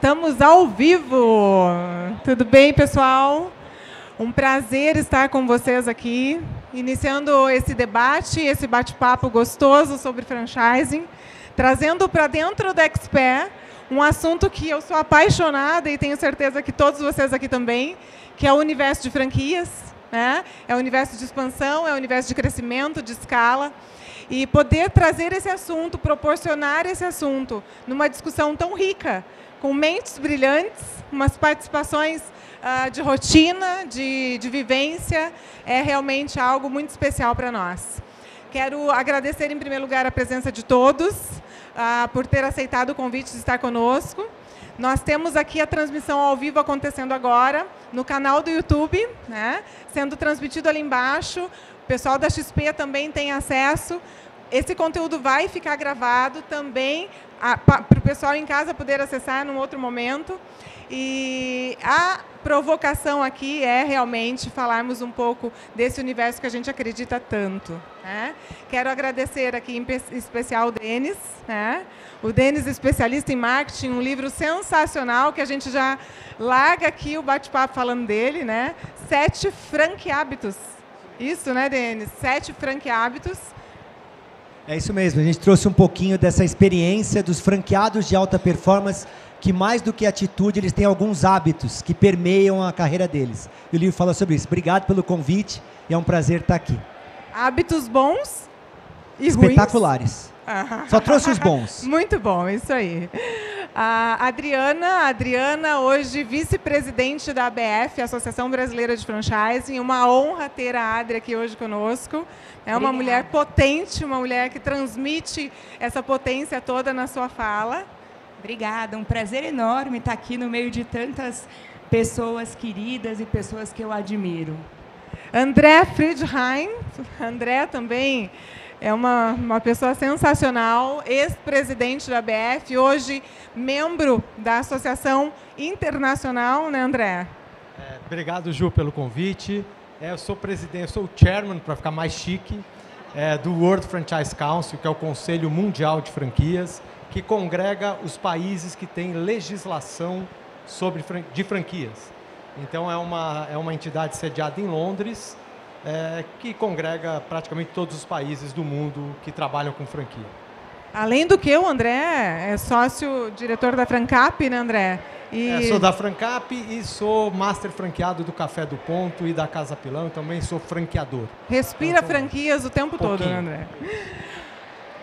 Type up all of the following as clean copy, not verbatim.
Estamos ao vivo. Tudo bem, pessoal? Um prazer estar com vocês aqui, iniciando esse debate, esse bate-papo gostoso sobre franchising, trazendo para dentro da Expert um assunto que eu sou apaixonada e tenho certeza que todos vocês aqui também, que é o universo de franquias, né? É o universo de expansão, é o universo de crescimento, de escala. E poder trazer esse assunto, proporcionar esse assunto numa discussão tão rica, com mentes brilhantes, umas participações de rotina, de vivência, é realmente algo muito especial para nós. Quero agradecer, em primeiro lugar, a presença de todos, por ter aceitado o convite de estar conosco. Nós temos aqui a transmissão ao vivo acontecendo agora, no canal do YouTube, né, sendo transmitido ali embaixo. O pessoal da XP também tem acesso. Esse conteúdo vai ficar gravado também para o pessoal em casa poder acessar num outro momento. E a provocação aqui é realmente falarmos um pouco desse universo que a gente acredita tanto, né? Quero agradecer aqui em especial o Denis, né? O Denis, especialista em marketing, um livro sensacional que a gente já larga aqui o bate-papo falando dele, né? 7 franquehábitos. Isso, né, Denis? 7 franquehábitos. É isso mesmo, a gente trouxe um pouquinho dessa experiência dos franqueados de alta performance, que mais do que atitude, eles têm alguns hábitos que permeiam a carreira deles. E o livro fala sobre isso. Obrigado pelo convite e é um prazer estar aqui. Hábitos bons e espetaculares. Só trouxe os bons. Muito bom, isso aí. A Adriana, hoje vice-presidente da ABF, Associação Brasileira de Franchising. Uma honra ter a Adri aqui hoje conosco. É uma mulher potente, uma mulher que transmite essa potência toda na sua fala. Obrigada, um prazer enorme estar aqui no meio de tantas pessoas queridas e pessoas que eu admiro. André Friedheim, André também é uma pessoa sensacional, ex-presidente da ABF, hoje membro da Associação Internacional, né, André? Obrigado, Ju, pelo convite. Eu sou presidente, eu sou o chairman, para ficar mais chique, do World Franchise Council, que é o Conselho Mundial de Franquias, que congrega os países que têm legislação de franquias. Então, é uma entidade sediada em Londres, que congrega praticamente todos os países do mundo que trabalham com franquia. Além do que, o André é sócio-diretor da Francap, né, André? Sou da Francap e sou master franqueado do Café do Ponto e da Casa Pilão, também sou franqueador. Respira então, franquias o tempo todo, né, André?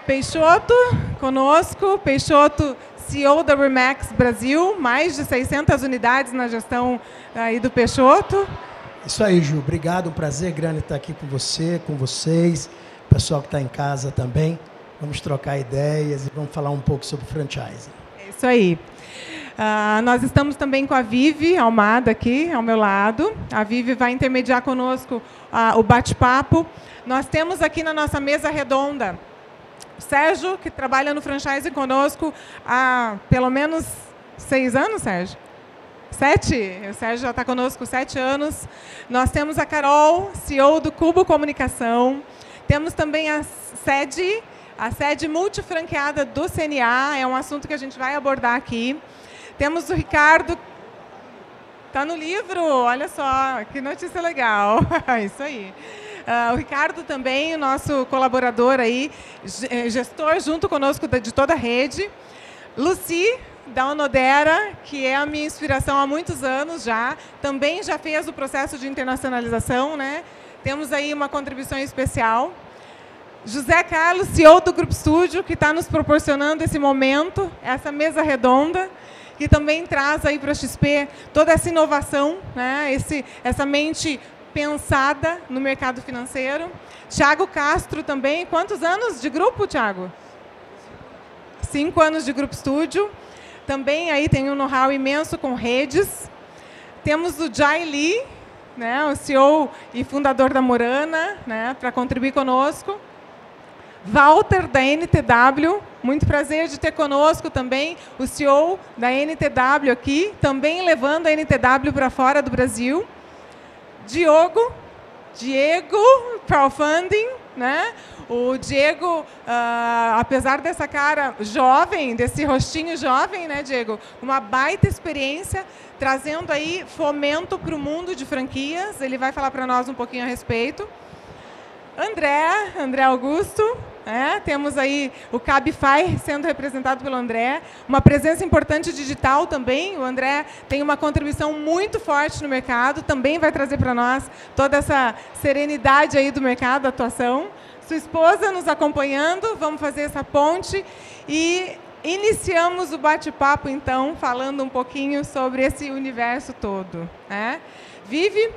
Peixoto, conosco. Peixoto, CEO da Remax Brasil, mais de 600 unidades na gestão aí do Peixoto. Isso aí, Ju. Obrigado, um prazer grande estar aqui com você, com vocês, o pessoal que está em casa também. Vamos trocar ideias e vamos falar um pouco sobre franchising. É isso aí. Nós estamos também com a Vivi Almada aqui, ao meu lado. A Vivi vai intermediar conosco o bate-papo. Nós temos aqui na nossa mesa redonda o Sérgio, que trabalha no franchising conosco há pelo menos 6 anos, Sérgio? 7? O Sérgio já está conosco 7 anos. Nós temos a Carol, CEO do Cubo Comunicação. Temos também a sede multifranqueada do CNA, é um assunto que a gente vai abordar aqui. Temos o Ricardo, está no livro, olha só, que notícia legal. Isso aí. O Ricardo também, o nosso colaborador aí, gestor junto conosco de toda a rede. Lucy, da Onodera, que é a minha inspiração há muitos anos já, também já fez o processo de internacionalização, né? Temos aí uma contribuição especial. José Carlos, CEO do Grupo Estúdio, que está nos proporcionando esse momento, essa mesa redonda, que também traz aí para a XP toda essa inovação, né? Essa mente pensada no mercado financeiro. Thiago Castro também. Quantos anos de grupo, Thiago? 5 anos de Grupo Estúdio. Também aí tem um know-how imenso com redes. Temos o Jai Lee, né, o CEO e fundador da Morana, né, para contribuir conosco. Walter, da NTW, muito prazer de ter conosco também o CEO da NTW aqui, também levando a NTW para fora do Brasil. Diego, crowdfunding, né? O Diego, apesar dessa cara jovem, desse rostinho jovem, né, Diego? Uma baita experiência, trazendo aí fomento para o mundo de franquias. Ele vai falar para nós um pouquinho a respeito. André Augusto, temos aí o Cabify sendo representado pelo André, uma presença importante digital também. O André tem uma contribuição muito forte no mercado, também vai trazer para nós toda essa serenidade aí do mercado, atuação. Sua esposa nos acompanhando, vamos fazer essa ponte e iniciamos o bate-papo, então, falando um pouquinho sobre esse universo todo. Vivi?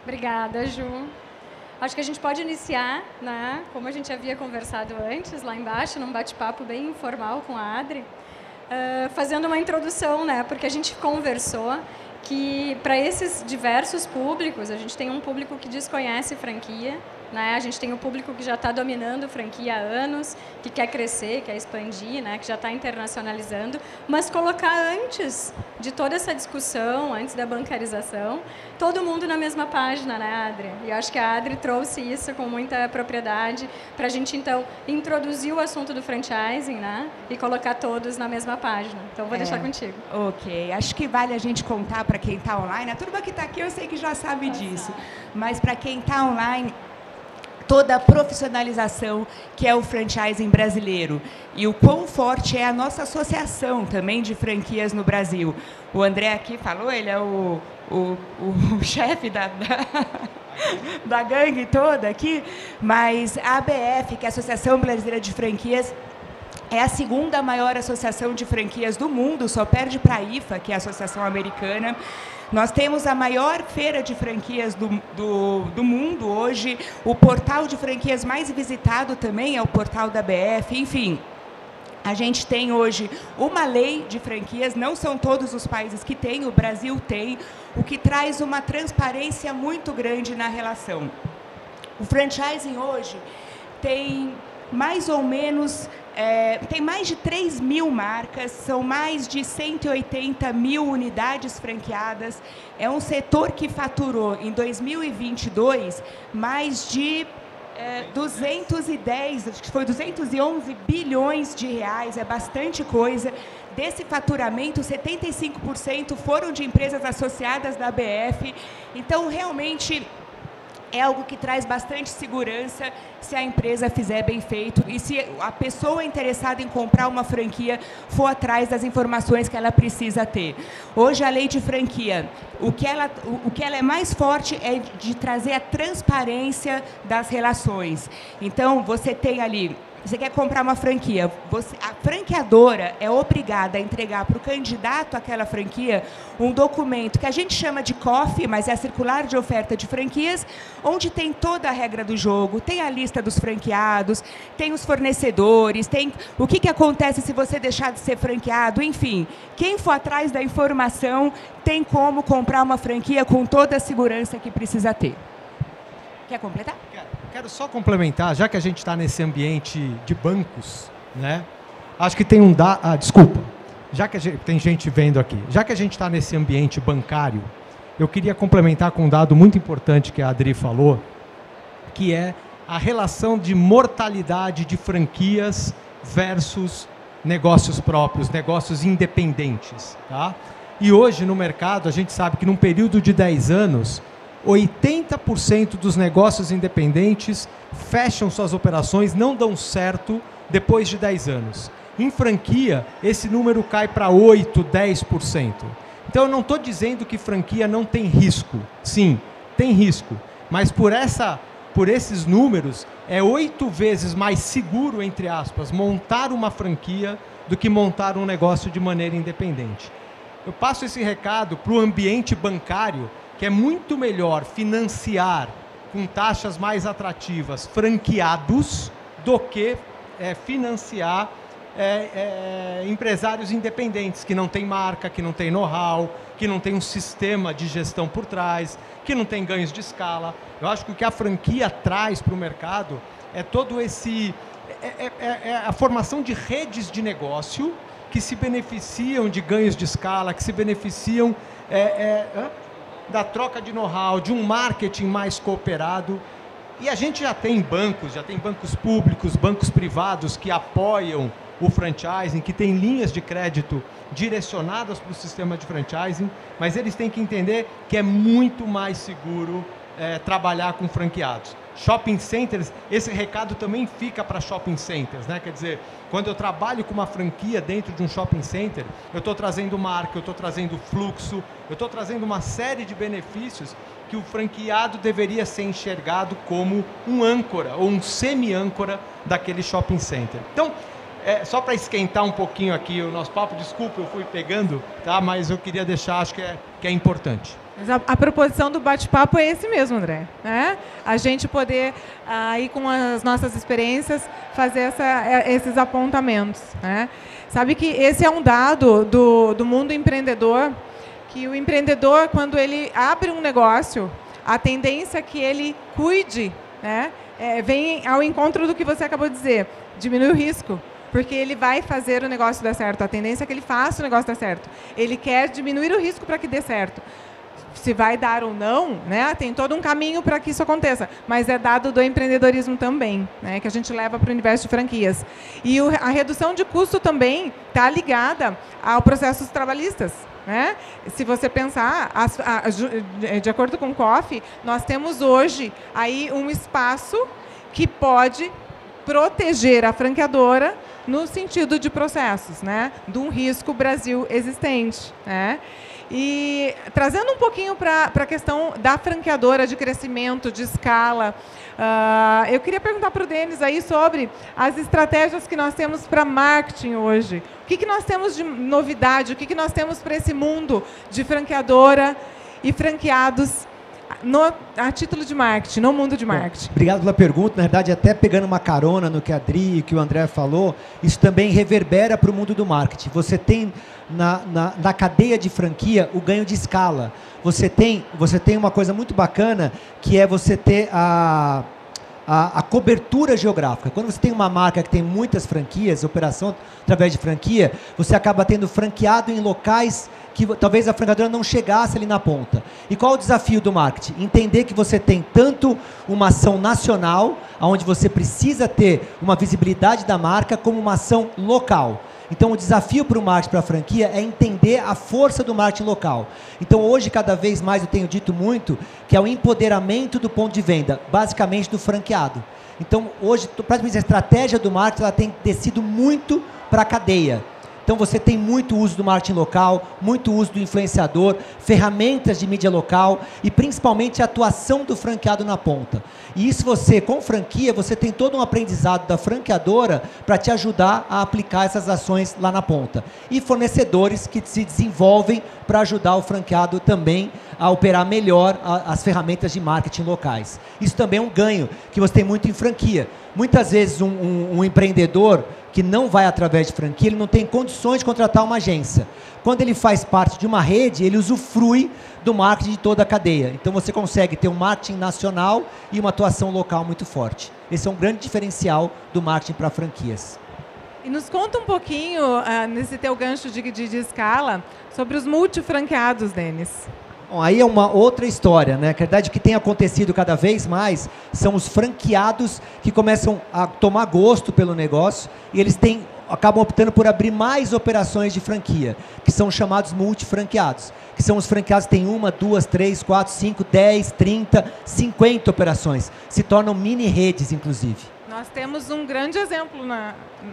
Obrigada, Ju. Acho que a gente pode iniciar, né, como a gente havia conversado antes, lá embaixo, num bate-papo bem informal com a Adri, fazendo uma introdução, né, porque a gente conversou que para esses diversos públicos, a gente tem um público que desconhece franquia, né? A gente tem um público que já está dominando franquia há anos, que quer crescer, quer expandir, né? Que já está internacionalizando, mas colocar antes de toda essa discussão, antes da bancarização, todo mundo na mesma página, né, Adri? E eu acho que a Adri trouxe isso com muita propriedade para a gente, então, introduzir o assunto do franchising, né? E colocar todos na mesma página. Então, vou deixar contigo. Ok. Acho que vale a gente contar para quem está online. A turma que está aqui, eu sei que já sabe disso. Mas para quem está online, toda a profissionalização que é o franchising brasileiro e o quão forte é a nossa associação também de franquias no Brasil. O André aqui falou, ele é o chefe da gangue toda aqui, mas a ABF, que é a Associação Brasileira de Franquias, é a segunda maior associação de franquias do mundo, só perde para a IFA, que é a Associação Americana. Nós temos a maior feira de franquias do mundo hoje, o portal de franquias mais visitado também é o portal da BF, enfim. A gente tem hoje uma lei de franquias, não são todos os países que têm, o Brasil tem, o que traz uma transparência muito grande na relação. O franchising hoje tem mais ou menos... tem mais de 3 mil marcas, são mais de 180 mil unidades franqueadas. É um setor que faturou, em 2022, mais de 210, acho que foi 211 bilhões de reais, é bastante coisa. Desse faturamento, 75% foram de empresas associadas da ABF. Então, realmente... é algo que traz bastante segurança se a empresa fizer bem feito e se a pessoa interessada em comprar uma franquia for atrás das informações que ela precisa ter. Hoje, a lei de franquia, o que ela é mais forte é de trazer a transparência das relações. Então, você tem ali... Você quer comprar uma franquia, a franqueadora é obrigada a entregar para o candidato àquela franquia um documento que a gente chama de COF, mas é a Circular de Oferta de Franquias, onde tem toda a regra do jogo, tem a lista dos franqueados, tem os fornecedores, tem o que acontece se você deixar de ser franqueado, enfim. Quem for atrás da informação tem como comprar uma franquia com toda a segurança que precisa ter. Quer completar? Quero só complementar, já que a gente está nesse ambiente de bancos, né? Acho que tem desculpa, já que tem gente vendo aqui, já que a gente está nesse ambiente bancário, eu queria complementar com um dado muito importante que a Adri falou, que é a relação de mortalidade de franquias versus negócios próprios, negócios independentes, tá? E hoje no mercado a gente sabe que num período de 10 anos, 80% dos negócios independentes fecham suas operações, não dão certo depois de 10 anos. Em franquia, esse número cai para 8%, 10%. Então, eu não estou dizendo que franquia não tem risco. Sim, tem risco. Mas por esses números, é 8 vezes mais seguro, entre aspas, montar uma franquia do que montar um negócio de maneira independente. Eu passo esse recado para o ambiente bancário, que é muito melhor financiar com taxas mais atrativas franqueados do que financiar empresários independentes, que não têm marca, que não têm know-how, que não têm um sistema de gestão por trás, que não tem ganhos de escala. Eu acho que o que a franquia traz para o mercado é todo esse... a formação de redes de negócio que se beneficiam de ganhos de escala, que se beneficiam... da troca de know-how, de um marketing mais cooperado. E a gente já tem bancos públicos, bancos privados que apoiam o franchising, que tem linhas de crédito direcionadas para o sistema de franchising, mas eles têm que entender que é muito mais seguro trabalhar com franqueados. Shopping centers, esse recado também fica para shopping centers, né? Quer dizer, quando eu trabalho com uma franquia dentro de um shopping center, eu estou trazendo marca, eu estou trazendo fluxo, eu estou trazendo uma série de benefícios que o franqueado deveria ser enxergado como um âncora ou um semi-âncora daquele shopping center. Então, só para esquentar um pouquinho aqui o nosso papo, desculpa, eu fui pegando, tá? Mas eu queria deixar, acho que é importante. A proposição do bate-papo é esse mesmo, André. Né? A gente poder, aí com as nossas experiências, fazer esses apontamentos. Né? Sabe que esse é um dado do mundo empreendedor, que o empreendedor, quando ele abre um negócio, a tendência é que ele cuide, né? Vem ao encontro do que você acabou de dizer, diminui o risco. Porque ele vai fazer o negócio dar certo. A tendência é que ele faça o negócio dar certo. Ele quer diminuir o risco para que dê certo. Se vai dar ou não, né, tem todo um caminho para que isso aconteça. Mas é dado do empreendedorismo também, né, que a gente leva para o universo de franquias. E a redução de custo também está ligada ao processos trabalhistas. Né? Se você pensar, de acordo com o COF, nós temos hoje aí um espaço que pode proteger a franqueadora no sentido de processos, né, de um risco Brasil existente. Né? E trazendo um pouquinho para a questão da franqueadora, de crescimento, de escala, eu queria perguntar para o Denis aí sobre as estratégias que nós temos para marketing hoje. O que nós temos de novidade, o que nós temos para esse mundo de franqueadora e franqueados a título de marketing, no mundo de marketing. Bom, obrigado pela pergunta. Na verdade, até pegando uma carona no que a Adri e que o André falou, isso também reverbera para o mundo do marketing. Você tem na cadeia de franquia o ganho de escala. Você tem uma coisa muito bacana, que é você ter a cobertura geográfica. Quando você tem uma marca que tem muitas franquias, operação através de franquia, você acaba tendo franqueado em locais que talvez a franqueadora não chegasse ali na ponta. E qual o desafio do marketing? Entender que você tem tanto uma ação nacional, onde você precisa ter uma visibilidade da marca, como uma ação local. Então, o desafio para o marketing, para a franquia, é entender a força do marketing local. Então, hoje, cada vez mais, eu tenho dito muito, que é o empoderamento do ponto de venda, basicamente do franqueado. Então, hoje, praticamente, a estratégia do marketing ela tem descido muito para a cadeia. Então, você tem muito uso do marketing local, muito uso do influenciador, ferramentas de mídia local e, principalmente, a atuação do franqueado na ponta. E isso com franquia, você tem todo um aprendizado da franqueadora para te ajudar a aplicar essas ações lá na ponta. E fornecedores que se desenvolvem para ajudar o franqueado também a operar melhor as ferramentas de marketing locais. Isso também é um ganho que você tem muito em franquia. Muitas vezes um empreendedor que não vai através de franquia, ele não tem condições de contratar uma agência. Quando ele faz parte de uma rede, ele usufrui do marketing de toda a cadeia. Então você consegue ter um marketing nacional e uma atuação local muito forte. Esse é um grande diferencial do marketing para franquias. E nos conta um pouquinho, nesse teu gancho de escala, sobre os multifranqueados, Denis. Bom, aí é uma outra história, né? Na verdade, o que tem acontecido cada vez mais são os franqueados que começam a tomar gosto pelo negócio e eles acabam optando por abrir mais operações de franquia, que são chamados multifranqueados, que são os franqueados que têm 1, 2, 3, 4, 5, 10, 30, 50 operações. Se tornam mini redes, inclusive. Nós temos um grande exemplo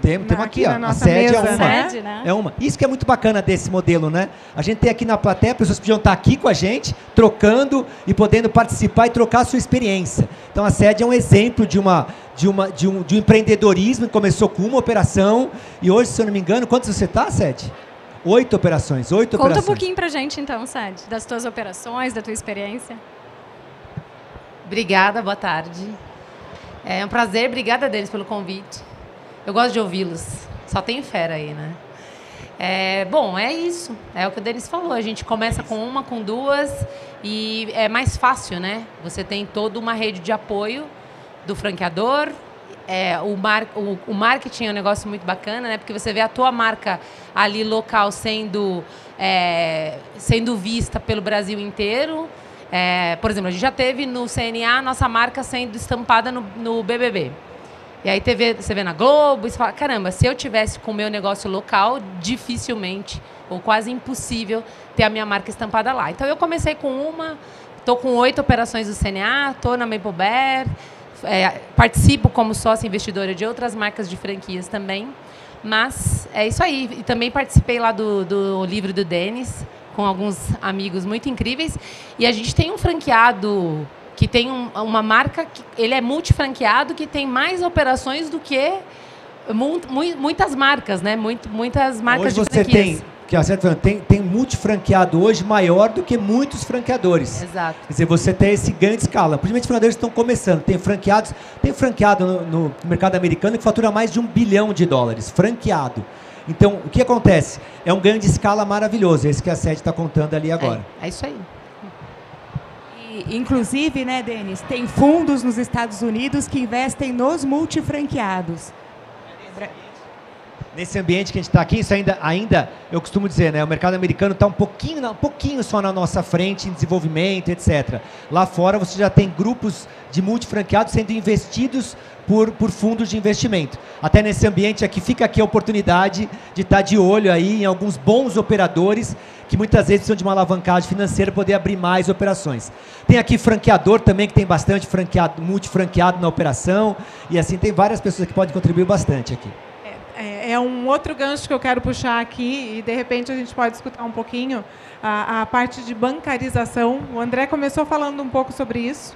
temos aqui, ó, na nossa a sede mesa, é uma. Sede, né? É uma. Isso que é muito bacana desse modelo, né? A gente tem aqui na plateia, pessoas podiam estar aqui com a gente, trocando e podendo participar e trocar a sua experiência. Então a sede é um exemplo de um empreendedorismo que começou com uma operação e hoje, se eu não me engano, quantas você está, Sede? 8 operações. Conta um pouquinho pra gente então, Sede, das tuas operações, da tua experiência. Obrigada, boa tarde. É um prazer, obrigada deles pelo convite. Eu gosto de ouvi-los, só tem fera aí, né? Bom, é isso, é o que o Denis falou, a gente começa com uma, com duas e é mais fácil, né? Você tem toda uma rede de apoio do franqueador o marketing é um negócio muito bacana, né? Porque você vê a tua marca ali local sendo vista pelo Brasil inteiro. Por exemplo, a gente já teve no CNA a nossa marca sendo estampada no BBB. E aí você vê na Globo e você fala, caramba, se eu tivesse com o meu negócio local, dificilmente ou quase impossível ter a minha marca estampada lá. Então eu comecei com estou com 8 operações do CNA, estou na Maple Bear, participo como sócia investidora de outras marcas de franquias também. Mas é isso aí. E também participei lá do livro do Denis, com alguns amigos muito incríveis. E a gente tem um franqueado que tem uma marca, ele é multifranqueado, que tem mais operações do que muitas marcas, né? Muitas marcas hoje de franquias. Tem multifranqueado hoje maior do que muitos franqueadores. Exato. Quer dizer, você tem esse ganho de escala. Principalmente franqueadores que estão começando. Tem franqueado no mercado americano que fatura mais de $1 bilhão, franqueado. Então, o que acontece? É um ganho de escala maravilhoso, esse que a Sede está contando ali agora. É isso aí. Inclusive, né, Denis, tem fundos nos Estados Unidos que investem nos multifranqueados. Nesse ambiente que a gente está aqui, isso ainda, eu costumo dizer, né, o mercado americano está um pouquinho só na nossa frente em desenvolvimento, etc. Lá fora você já tem grupos de multifranqueados sendo investidos por fundos de investimento. Até nesse ambiente aqui, fica aqui a oportunidade de estar de olho aí em alguns bons operadores que muitas vezes precisam de uma alavancagem financeira para poder abrir mais operações. Tem aqui franqueador também, que tem bastante multifranqueado na operação, e assim tem várias pessoas que podem contribuir bastante aqui. É um outro gancho que eu quero puxar aqui, e de repente a gente pode escutar um pouquinho a parte de bancarização. O André começou falando um pouco sobre isso,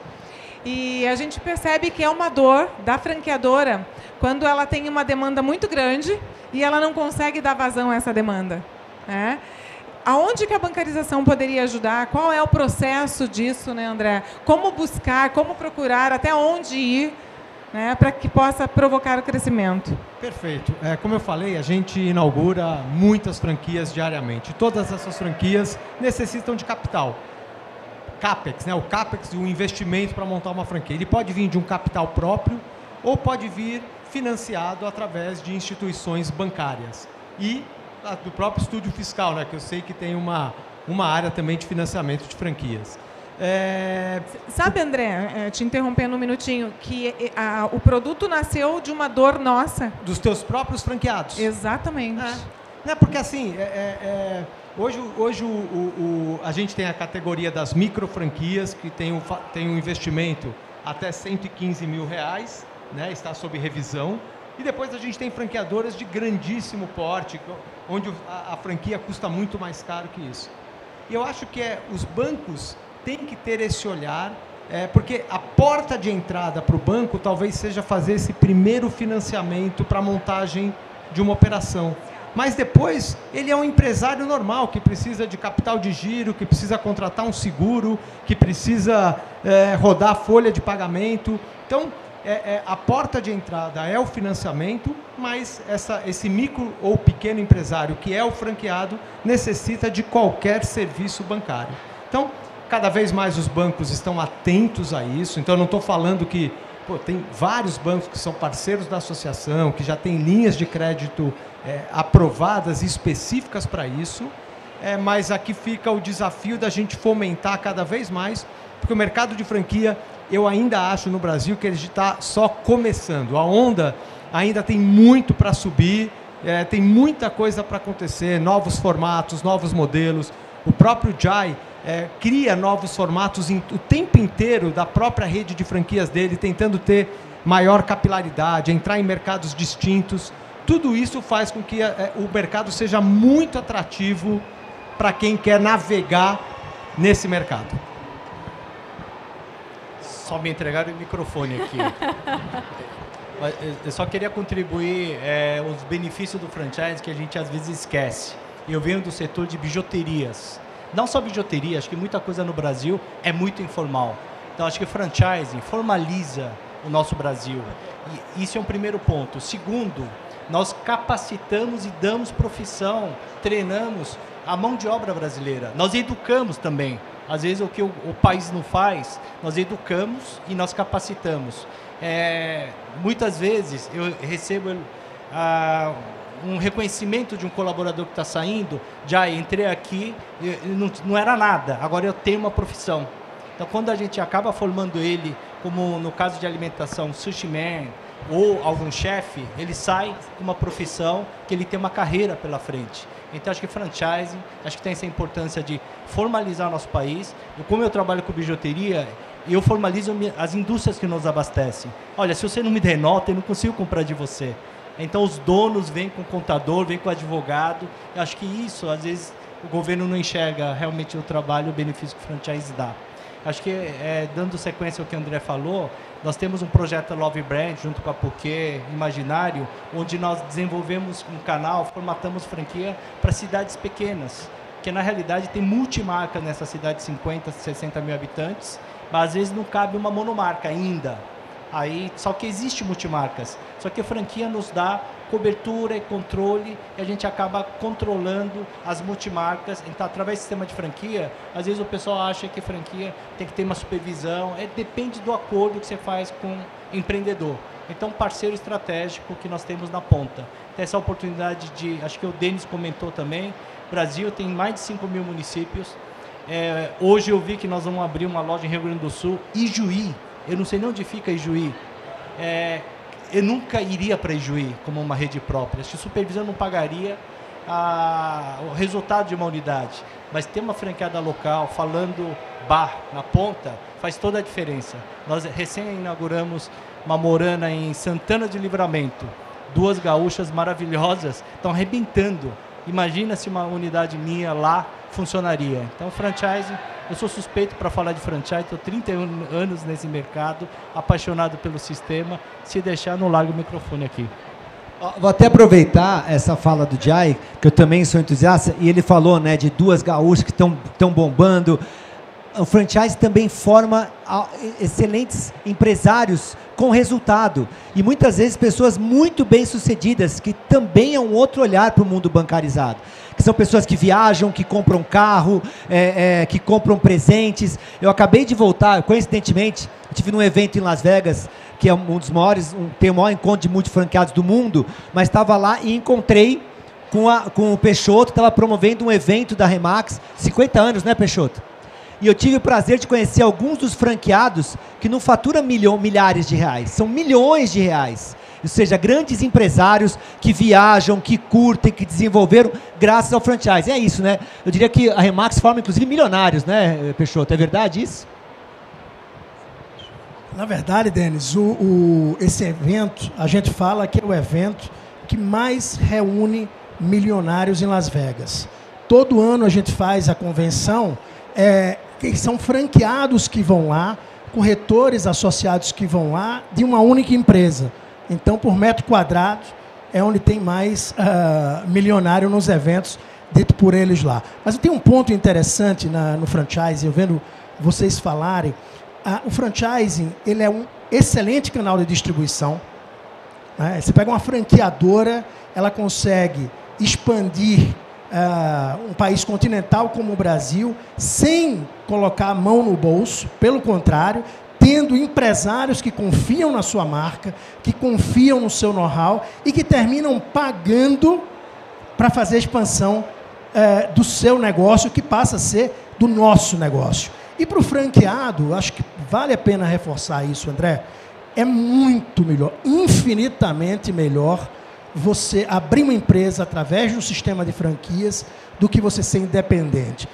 e a gente percebe que é uma dor da franqueadora quando ela tem uma demanda muito grande e ela não consegue dar vazão a essa demanda, né? Aonde que a bancarização poderia ajudar? Qual é o processo disso, né, André? Como buscar, como procurar, até onde ir, né, para que possa provocar o crescimento? Perfeito. Como eu falei, a gente inaugura muitas franquias diariamente. Todas essas franquias necessitam de capital. CAPEX, né? O CAPEX, o investimento para montar uma franquia. Ele pode vir de um capital próprio ou pode vir financiado através de instituições bancárias. E do próprio estúdio fiscal, né? Que eu sei que tem uma área também de financiamento de franquias. Sabe, André, te interrompendo um minutinho, que o produto nasceu de uma dor nossa. Dos teus próprios franqueados. Exatamente. Né? Porque assim, hoje a gente tem a categoria das micro franquias, que tem um investimento até R$115 mil, né? Está sob revisão. E depois a gente tem franqueadoras de grandíssimo porte, onde a franquia custa muito mais caro que isso. E eu acho que os bancos têm que ter esse olhar, porque a porta de entrada para o banco talvez seja fazer esse primeiro financiamento para a montagem de uma operação. Mas depois ele é um empresário normal, que precisa de capital de giro, que precisa contratar um seguro, que precisa rodar a folha de pagamento. Então, a porta de entrada é o financiamento, mas esse micro ou pequeno empresário, que é o franqueado, necessita de qualquer serviço bancário. Então, cada vez mais os bancos estão atentos a isso. Então, eu não estou falando que tem vários bancos que são parceiros da associação, que já têm linhas de crédito aprovadas e específicas para isso, mas aqui fica o desafio da gente fomentar cada vez mais, porque o mercado de franquia, eu ainda acho no Brasil que ele está só começando. A onda ainda tem muito para subir, tem muita coisa para acontecer, novos formatos, novos modelos. O próprio Jai cria novos formatos o tempo inteiro da própria rede de franquias dele, tentando ter maior capilaridade, entrar em mercados distintos. Tudo isso faz com que o mercado seja muito atrativo para quem quer navegar nesse mercado. Só me entregaram o microfone aqui. Eu só queria contribuir os benefícios do franchise que a gente às vezes esquece. Eu venho do setor de bijuterias. Não só bijuteria, acho que muita coisa no Brasil é muito informal. Então acho que franchising formaliza o nosso Brasil. E isso é um primeiro ponto. Segundo, nós capacitamos e damos profissão, treinamos a mão de obra brasileira. Nós educamos também. Às vezes o que o país não faz, nós educamos e nós capacitamos. Muitas vezes eu recebo um reconhecimento de um colaborador que está saindo, já entrei aqui, não era nada, agora eu tenho uma profissão. Então, quando a gente acaba formando ele, como no caso de alimentação, sushi man, ou algum chefe, ele sai com uma profissão que ele tem uma carreira pela frente. Então, acho que franchising, acho que tem essa importância de formalizar o nosso país. Como eu trabalho com bijuteria, eu formalizo as indústrias que nos abastecem. Olha, se você não me der nota, eu não consigo comprar de você. Então, os donos vêm com o contador, vêm com o advogado. Eu acho que isso, às vezes, o governo não enxerga realmente o trabalho e o benefício que o franchise dá. Acho que, dando sequência ao que o André falou, nós temos um projeto Love Brand, junto com a Poké, Imaginário, onde nós desenvolvemos um canal, formatamos franquia para cidades pequenas, que na realidade tem multimarca nessa cidade de 50, 60 mil habitantes, mas às vezes não cabe uma monomarca ainda. Aí, só que existe multimarcas, só que a franquia nos dá cobertura e controle, e a gente acaba controlando as multimarcas. Então, através do sistema de franquia, às vezes o pessoal acha que franquia tem que ter uma supervisão, depende do acordo que você faz com o empreendedor. Então, parceiro estratégico que nós temos na ponta. Tem essa oportunidade de, acho que o Denis comentou também, o Brasil tem mais de 5 mil municípios. Hoje eu vi que nós vamos abrir uma loja em Rio Grande do Sul, Ijuí. Eu não sei nem onde fica Ijuí. Eu nunca iria para Ijuí como uma rede própria. Acho que o supervisor não pagaria o resultado de uma unidade. Mas ter uma franqueada local, falando bar na ponta, faz toda a diferença. Nós recém-inauguramos uma morana em Santana de Livramento. 2 gaúchas maravilhosas, estão arrebentando. Imagina se uma unidade minha lá funcionaria. Então, franchising, eu sou suspeito para falar de franchise, estou 31 anos nesse mercado, apaixonado pelo sistema. Se deixar, não largo o microfone aqui. Vou até aproveitar essa fala do Jai, que eu também sou entusiasta, e ele falou, né, de 2 gaúchas que estão bombando. O franchise também forma excelentes empresários com resultado. E muitas vezes pessoas muito bem-sucedidas, que também é um outro olhar para o mundo bancarizado. Que são pessoas que viajam, que compram carro, que compram presentes. Eu acabei de voltar, coincidentemente, eu estive num evento em Las Vegas, que é um dos maiores, tem o maior encontro de multifranqueados do mundo, mas estava lá e encontrei com o Peixoto, estava promovendo um evento da Remax, 50 anos, né, Peixoto? E eu tive o prazer de conhecer alguns dos franqueados que não faturam milhares de reais, são milhões de reais. Ou seja, grandes empresários que viajam, que curtem, que desenvolveram graças ao franchise. É isso, né? Eu diria que a Remax forma, inclusive, milionários, né, Peixoto? É verdade isso? Na verdade, Denis, esse evento, a gente fala que é o evento que mais reúne milionários em Las Vegas. Todo ano a gente faz a convenção, que são franqueados que vão lá, corretores associados que vão lá, de uma única empresa. Então, por metro quadrado, é onde tem mais milionário nos eventos, dito por eles lá. Mas eu tenho um ponto interessante no franchising, eu vendo vocês falarem. O franchising, ele é um excelente canal de distribuição. Né? Você pega uma franqueadora, ela consegue expandir um país continental como o Brasil, sem colocar a mão no bolso, pelo contrário, tendo empresários que confiam na sua marca, que confiam no seu know-how e que terminam pagando para fazer a expansão do seu negócio, que passa a ser do nosso negócio. E para o franqueado, acho que vale a pena reforçar isso, André, é muito melhor, infinitamente melhor, você abrir uma empresa através do sistema de franquias do que você ser independente.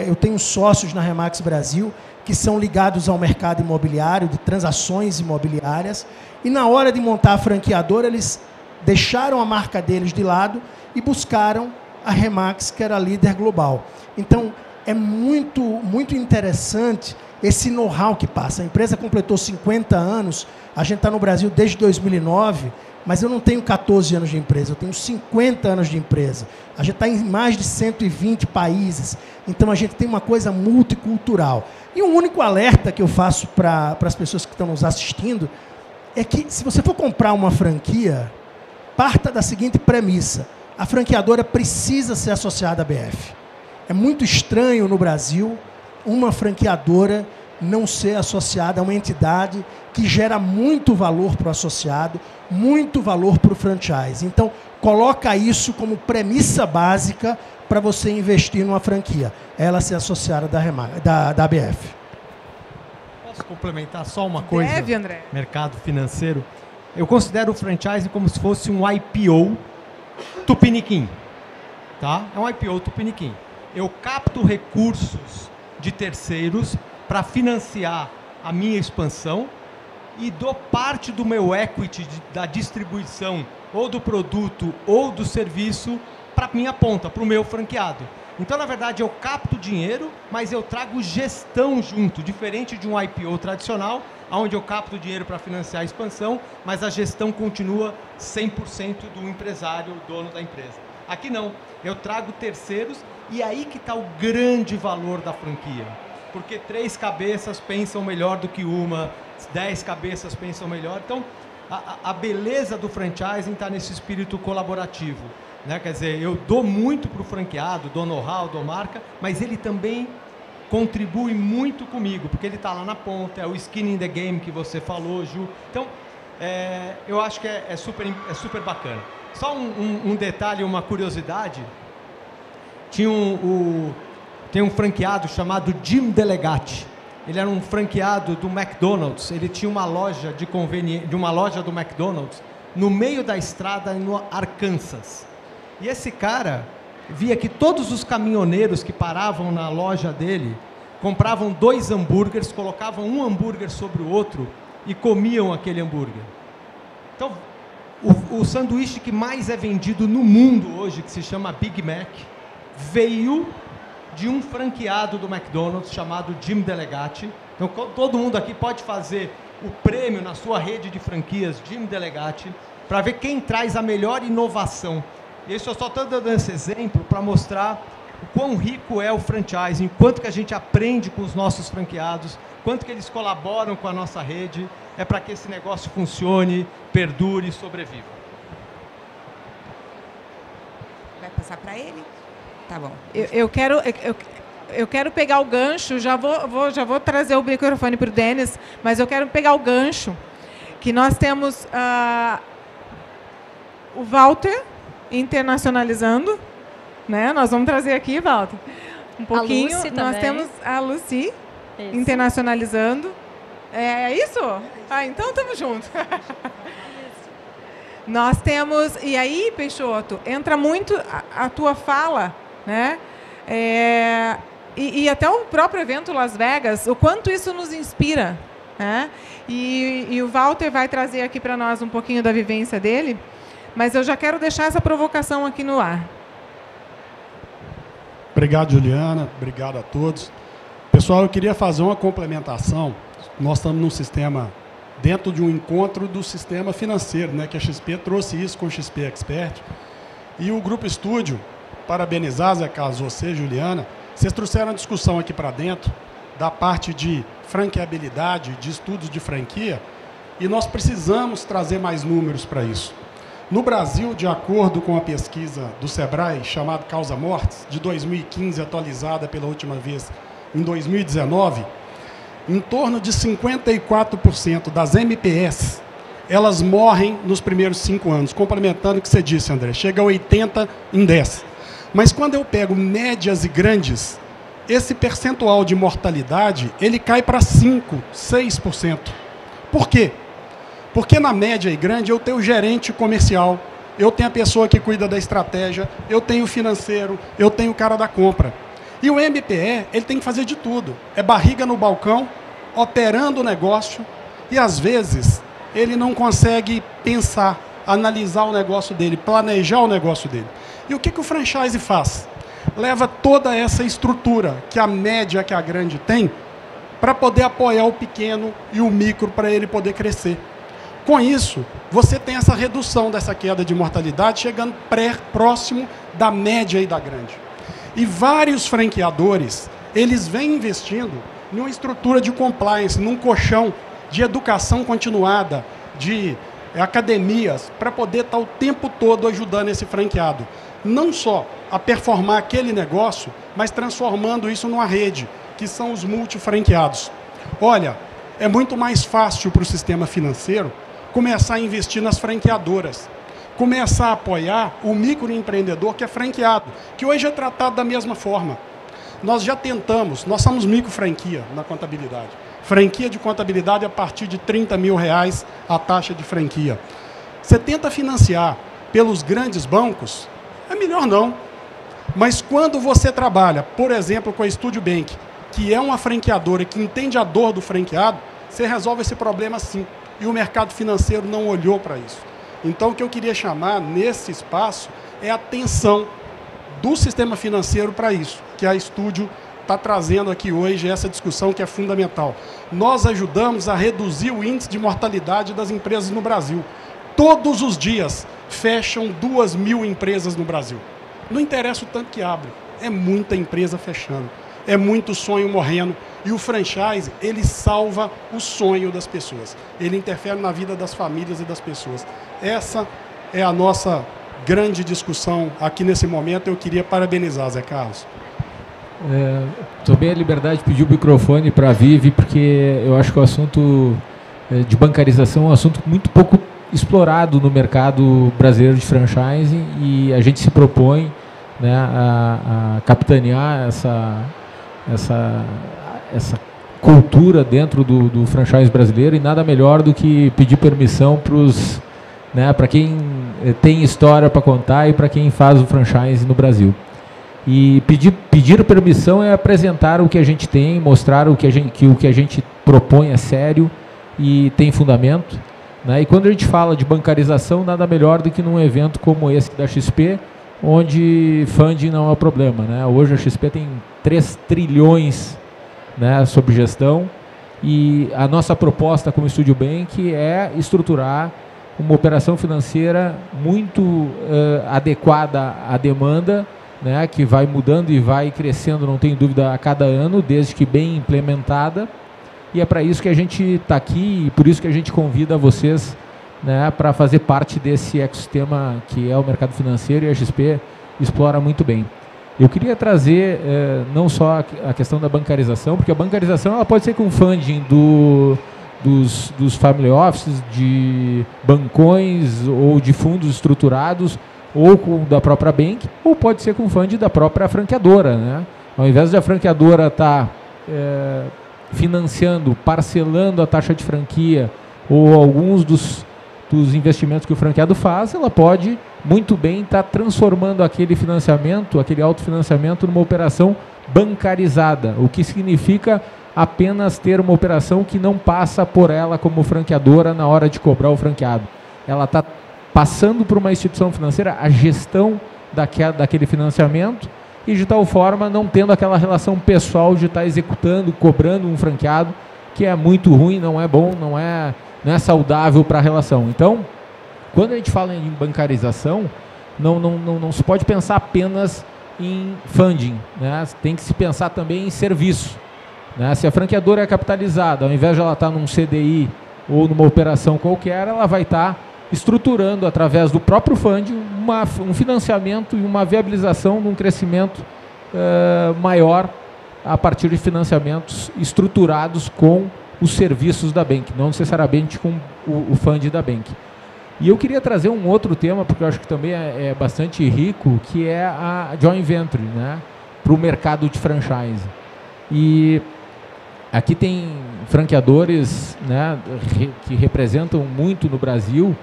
Eu tenho sócios na Remax Brasil que são ligados ao mercado imobiliário, de transações imobiliárias, e na hora de montar a franqueadora, eles deixaram a marca deles de lado e buscaram a Remax, que era a líder global. Então, é muito, muito interessante esse know-how que passa. A empresa completou 50 anos, a gente está no Brasil desde 2009, mas eu não tenho 14 anos de empresa, eu tenho 50 anos de empresa. A gente está em mais de 120 países, então a gente tem uma coisa multicultural. E um único alerta que eu faço para as pessoas que estão nos assistindo é que, se você for comprar uma franquia, parta da seguinte premissa: a franqueadora precisa ser associada à BF. É muito estranho no Brasil uma franqueadora não ser associada a uma entidade que gera muito valor para o associado, muito valor para o franchise. Então, coloca isso como premissa básica para você investir numa franquia, ela ser associada da ABF. Posso complementar só uma coisa? Deve, André. Mercado financeiro. Eu considero o franchise como se fosse um IPO tupiniquim. Tá? É um IPO tupiniquim. Eu capto recursos de terceiros para financiar a minha expansão e dou parte do meu equity da distribuição ou do produto ou do serviço para minha ponta, para o meu franqueado. Então, na verdade, eu capto dinheiro, mas eu trago gestão junto, diferente de um IPO tradicional, onde eu capto dinheiro para financiar a expansão, mas a gestão continua 100% do empresário, dono da empresa. Aqui não, eu trago terceiros e aí que está o grande valor da franquia. Porque 3 cabeças pensam melhor do que uma, 10 cabeças pensam melhor. Então, a beleza do franchising está nesse espírito colaborativo. Né? Quer dizer, eu dou muito para o franqueado, dou know-how, dou marca, mas ele também contribui muito comigo, porque ele está lá na ponta, é o skin in the game que você falou, Ju. Então, eu acho que é super bacana. Só um detalhe, uma curiosidade. Tem um franqueado chamado Jim Delegati. Ele era um franqueado do McDonald's. Ele tinha uma loja uma loja do McDonald's no meio da estrada no Arkansas. E esse cara via que todos os caminhoneiros que paravam na loja dele compravam 2 hambúrgueres, colocavam um hambúrguer sobre o outro e comiam aquele hambúrguer. Então, o sanduíche que mais é vendido no mundo hoje, que se chama Big Mac, veio de um franqueado do McDonald's chamado Jim Delegati. Então, todo mundo aqui pode fazer o prêmio na sua rede de franquias Jim Delegati para ver quem traz a melhor inovação. Isso eu só estou dando esse exemplo para mostrar o quão rico é o franchising, quanto que a gente aprende com os nossos franqueados, quanto que eles colaboram com a nossa rede, para que esse negócio funcione, perdure e sobreviva. Vai passar para ele? Tá bom. Eu quero pegar o gancho, já vou trazer o microfone para o Denis, mas eu quero pegar o gancho, que nós temos o Walter internacionalizando, né? Nós vamos trazer aqui, Walter, um pouquinho. A Lucy nós também. temos a Lucy internacionalizando. É isso? Ah, então estamos juntos. Nós temos... E aí, Peixoto, entra muito a tua fala, né? E até o próprio evento Las Vegas, o quanto isso nos inspira, né? E o Walter vai trazer aqui para nós um pouquinho da vivência dele, mas eu já quero deixar essa provocação aqui no ar. Obrigado, Juliana. Obrigado a todos. Pessoal, eu queria fazer uma complementação. Nós estamos num sistema, dentro de um encontro do sistema financeiro, né, que a XP trouxe isso com o XP Expert. E o Grupo Estúdio, parabenizar, Zé Carlos, você, Juliana, vocês trouxeram a discussão aqui para dentro da parte de franqueabilidade, de estudos de franquia, e nós precisamos trazer mais números para isso. No Brasil, de acordo com a pesquisa do Sebrae, chamada Causa Mortes, de 2015, atualizada pela última vez em 2019, em torno de 54% das MPS, elas morrem nos primeiros 5 anos, complementando o que você disse, André, chega a 80 em 10. Mas quando eu pego médias e grandes, esse percentual de mortalidade, ele cai para 5%, 6%. Por quê? Porque na média e grande eu tenho o gerente comercial, eu tenho a pessoa que cuida da estratégia, eu tenho o financeiro, eu tenho o cara da compra. E o MPE, ele tem que fazer de tudo. É barriga no balcão, operando o negócio, e às vezes ele não consegue pensar, analisar o negócio dele, planejar o negócio dele. E o que o franchise faz? Leva toda essa estrutura que a média, que a grande tem, para poder apoiar o pequeno e o micro para ele poder crescer. Com isso, você tem essa redução dessa queda de mortalidade, chegando próximo da média e da grande. E vários franqueadores, eles vêm investindo numa estrutura de compliance, num colchão de educação continuada, de academias, para poder estar o tempo todo ajudando esse franqueado. Não só a performar aquele negócio, mas transformando isso numa rede, que são os multifranqueados. Olha, é muito mais fácil para o sistema financeiro começar a investir nas franqueadoras, começar a apoiar o microempreendedor que é franqueado, que hoje é tratado da mesma forma. Nós já tentamos, nós somos micro-franquia na contabilidade. Franquia de contabilidade a partir de R$30 mil a taxa de franquia. Você tenta financiar pelos grandes bancos, é melhor não. Mas quando você trabalha, por exemplo, com a Studio Bank, que é uma franqueadora que entende a dor do franqueado, você resolve esse problema sim. E o mercado financeiro não olhou para isso. Então, o que eu queria chamar nesse espaço é a atenção do sistema financeiro para isso, que a Studio está trazendo aqui hoje essa discussão que é fundamental. Nós ajudamos a reduzir o índice de mortalidade das empresas no Brasil. Todos os dias fecham 2.000 empresas no Brasil. Não interessa o tanto que abre, é muita empresa fechando, é muito sonho morrendo. E o franchise, ele salva o sonho das pessoas. Ele interfere na vida das famílias e das pessoas. Essa é a nossa grande discussão aqui nesse momento. Eu queria parabenizar, Zé Carlos. Tomei a liberdade de pedir o microfone para a Vivi, porque eu acho que o assunto de bancarização é um assunto muito pouco explorado no mercado brasileiro de franchise, e a gente se propõe, né, a capitanear essa cultura dentro do franchise brasileiro, e nada melhor do que pedir permissão para quem tem história para contar e para quem faz o franchise no Brasil. E pedir permissão é apresentar o que a gente tem, mostrar o que a gente propõe é sério e tem fundamento, né? E quando a gente fala de bancarização, nada melhor do que num evento como esse da XP, onde funding não é o problema, né? Hoje a XP tem 3 trilhões, né, sob gestão, e a nossa proposta como Studio Bank é estruturar uma operação financeira muito adequada à demanda, né, que vai mudando e vai crescendo, não tenho dúvida, a cada ano, desde que bem implementada. E é para isso que a gente está aqui, e por isso que a gente convida vocês, né, para fazer parte desse ecossistema que é o mercado financeiro, e a XP explora muito bem. Eu queria trazer não só a questão da bancarização, porque a bancarização ela pode ser com funding dos family offices, de bancões ou de fundos estruturados, ou da própria bank, ou pode ser com funding da própria franqueadora, né? Ao invés de a franqueadora estar financiando, parcelando a taxa de franquia ou alguns dos investimentos que o franqueado faz, ela pode muito bem estar transformando aquele financiamento, aquele autofinanciamento, numa operação bancarizada, o que significa apenas ter uma operação que não passa por ela como franqueadora na hora de cobrar o franqueado. Ela está passando por uma instituição financeira a gestão daquele financiamento, e de tal forma não tendo aquela relação pessoal de estar executando, cobrando um franqueado, que é muito ruim, não é bom, não é saudável para a relação. Então, quando a gente fala em bancarização, não se pode pensar apenas em funding, né? Tem que se pensar também em serviço, né? Se a franqueadora é capitalizada, ao invés de ela estar num CDI ou numa operação qualquer, ela vai estar estruturando através do próprio funding um financiamento e uma viabilização de um crescimento maior a partir de financiamentos estruturados com os serviços da bank, não necessariamente com o funding da bank. E eu queria trazer um outro tema, porque eu acho que também é bastante rico, que é a joint venture, né, para o mercado de franchise. E aqui tem franqueadores, né, que representam muito no Brasil,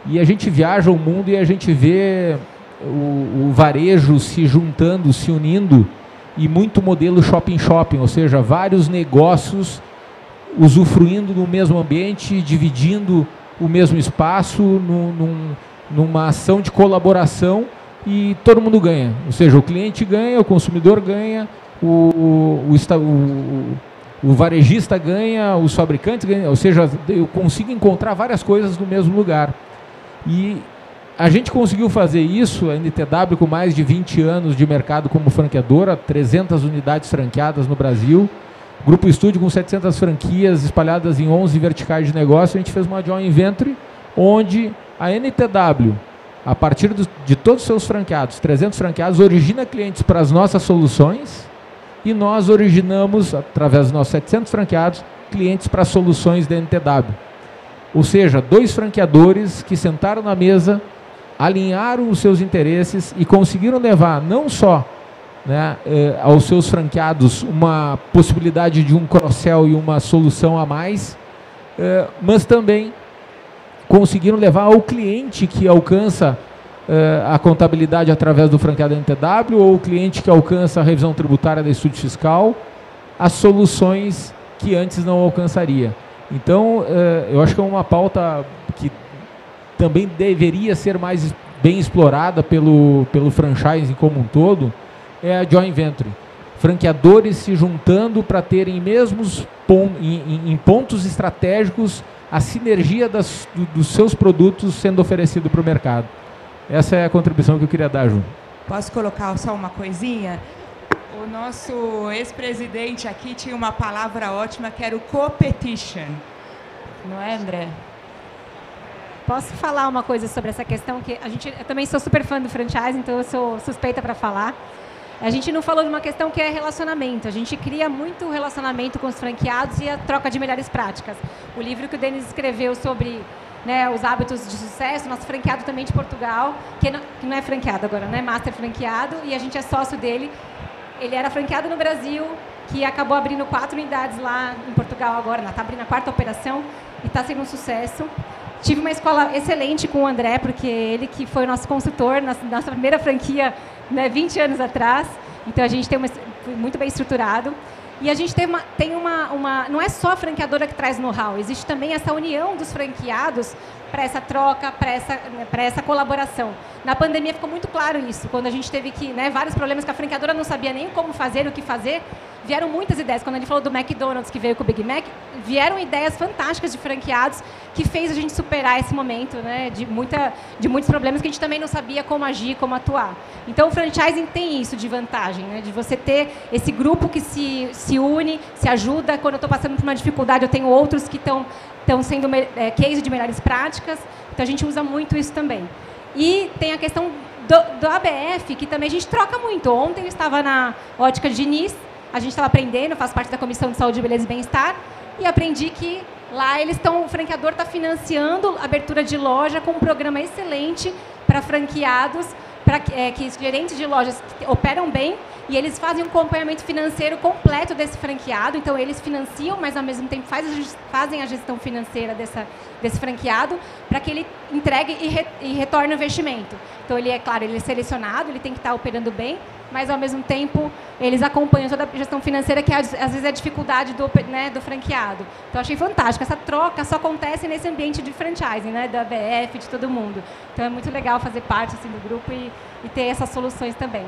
e a gente viaja o mundo e a gente vê o varejo se juntando, se unindo, e muito modelo shopping, ou seja, vários negócios usufruindo do mesmo ambiente, dividindo o mesmo espaço, numa ação de colaboração, e todo mundo ganha. Ou seja, o cliente ganha, o consumidor ganha, o varejista ganha, os fabricantes ganham, ou seja, eu consigo encontrar várias coisas no mesmo lugar. E a gente conseguiu fazer isso, a NTW com mais de 20 anos de mercado como franqueadora, 300 unidades franqueadas no Brasil, Grupo Studio com 700 franquias espalhadas em 11 verticais de negócio. A gente fez uma joint venture onde a NTW, a partir de todos os seus franqueados, 300 franqueados, origina clientes para as nossas soluções e nós originamos, através dos nossos 700 franqueados, clientes para soluções da NTW. Ou seja, 2 franqueadores que sentaram na mesa, alinharam os seus interesses e conseguiram levar não só, né, aos seus franqueados uma possibilidade de um cross-sell e uma solução a mais, mas também conseguiram levar ao cliente que alcança a contabilidade através do franqueado NTW ou o cliente que alcança a revisão tributária da Estúdio Fiscal, as soluções que antes não alcançaria. Então, eu acho que é uma pauta que também deveria ser mais bem explorada pelo franchising como um todo, é a joint venture. Franqueadores se juntando para terem em pontos estratégicos a sinergia dos seus produtos sendo oferecido para o mercado. Essa é a contribuição que eu queria dar, Ju. Posso colocar só uma coisinha? O nosso ex-presidente aqui tinha uma palavra ótima que era o competition. Não é, André? Posso falar uma coisa sobre essa questão? Eu também sou super fã do franchise, então eu sou suspeita para falar. A gente não falou de uma questão que é relacionamento. A gente cria muito relacionamento com os franqueados e a troca de melhores práticas. O livro que o Denis escreveu sobre, né, os hábitos de sucesso, nosso franqueado também de Portugal, que não é franqueado agora, né, master franqueado, e a gente é sócio dele. Ele era franqueado no Brasil, que acabou abrindo 4 unidades lá em Portugal agora, está abrindo a 4ª operação e está sendo um sucesso. Tive uma escola excelente com o André, porque ele que foi o nosso consultor na nossa primeira franquia, né, 20 anos atrás. Então, a gente tem muito bem estruturado. E a gente tem uma não é só a franqueadora que traz know-how, existe também essa união dos franqueados para essa troca, para essa colaboração. Na pandemia ficou muito claro isso, quando a gente teve vários problemas que a franqueadora não sabia nem como fazer, o que fazer, vieram muitas ideias. Quando ele falou do McDonald's, que veio com o Big Mac, vieram ideias fantásticas de franqueados que fez a gente superar esse momento, né, de muitos problemas que a gente também não sabia como agir, como atuar. Então, o franchising tem isso de vantagem, né, de você ter esse grupo que se une, se ajuda. Quando eu estou passando por uma dificuldade, eu tenho outros que estão sendo case de melhores práticas. Então, a gente usa muito isso também. E tem a questão do ABF, que também a gente troca muito. Ontem eu estava na Ótica Diniz, a gente estava aprendendo, faço parte da Comissão de Saúde, Beleza e Bem-Estar, e aprendi que lá o franqueador está financiando a abertura de loja com um programa excelente para franqueados, para que os gerentes de lojas operam bem, e eles fazem um acompanhamento financeiro completo desse franqueado. Então, eles financiam, mas, ao mesmo tempo, fazem a gestão financeira desse franqueado para que ele entregue e retorne o investimento. Então, ele é selecionado, ele tem que estar operando bem, mas, ao mesmo tempo, eles acompanham toda a gestão financeira, que às vezes é a dificuldade do franqueado. Então, achei fantástico. Essa troca só acontece nesse ambiente de franchising, né, da ABF, de todo mundo. Então, é muito legal fazer parte assim, do grupo e ter essas soluções também.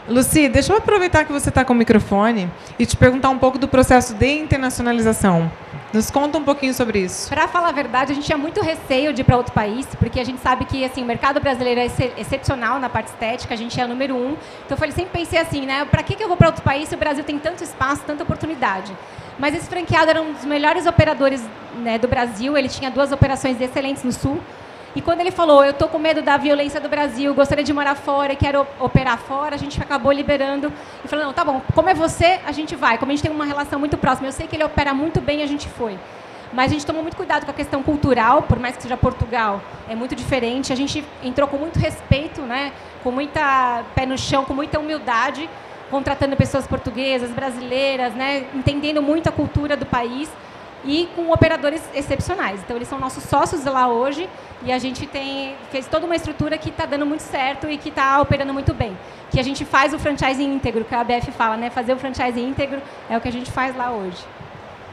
Lucy, deixa eu aproveitar que você está com o microfone e te perguntar um pouco do processo de internacionalização. Nos conta um pouquinho sobre isso. Para falar a verdade, a gente tinha muito receio de ir para outro país, porque a gente sabe que assim, o mercado brasileiro é excepcional na parte estética, a gente é o número 1. Então, eu sempre pensei assim, né, para que eu vou para outro país se o Brasil tem tanto espaço, tanta oportunidade? Mas esse franqueado era um dos melhores operadores, né, do Brasil, ele tinha 2 operações excelentes no Sul. E quando ele falou, eu estou com medo da violência do Brasil, gostaria de morar fora, quero operar fora, a gente acabou liberando e falou, não, tá bom, como é você, a gente vai. Como a gente tem uma relação muito próxima, eu sei que ele opera muito bem, a gente foi. Mas a gente tomou muito cuidado com a questão cultural, por mais que seja Portugal, é muito diferente. A gente entrou com muito respeito, né, com muita pé no chão, com muita humildade, contratando pessoas portuguesas, brasileiras, né, entendendo muito a cultura do país. E com operadores excepcionais. Então, eles são nossos sócios lá hoje e a gente fez toda uma estrutura que está dando muito certo e que está operando muito bem. Que a gente faz o franchising íntegro, que a ABF fala, né? Fazer o franchising íntegro é o que a gente faz lá hoje.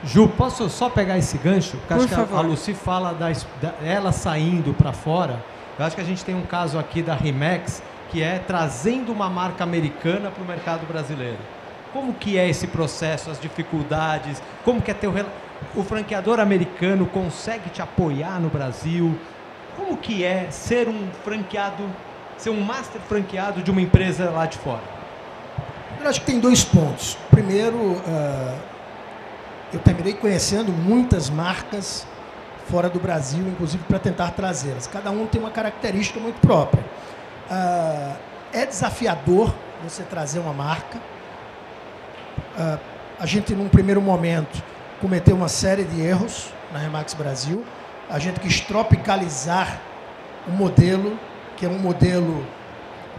Ju, posso só pegar esse gancho? Porque Por acho favor. que a Lucy fala ela saindo para fora. Eu acho que a gente tem um caso aqui da Rimex, que é trazendo uma marca americana para o mercado brasileiro. Como que é esse processo, as dificuldades? Como que é o franqueador americano consegue te apoiar no Brasil? Como que é ser um franqueado, ser um master franqueado de uma empresa lá de fora? Eu acho que tem 2 pontos. Primeiro, eu terminei conhecendo muitas marcas, fora do Brasil, inclusive para tentar trazê-las. Cada um tem uma característica muito própria. É desafiador você trazer uma marca. A gente, num primeiro momento, cometeu uma série de erros na Remax Brasil. A gente quis tropicalizar o modelo, que é um modelo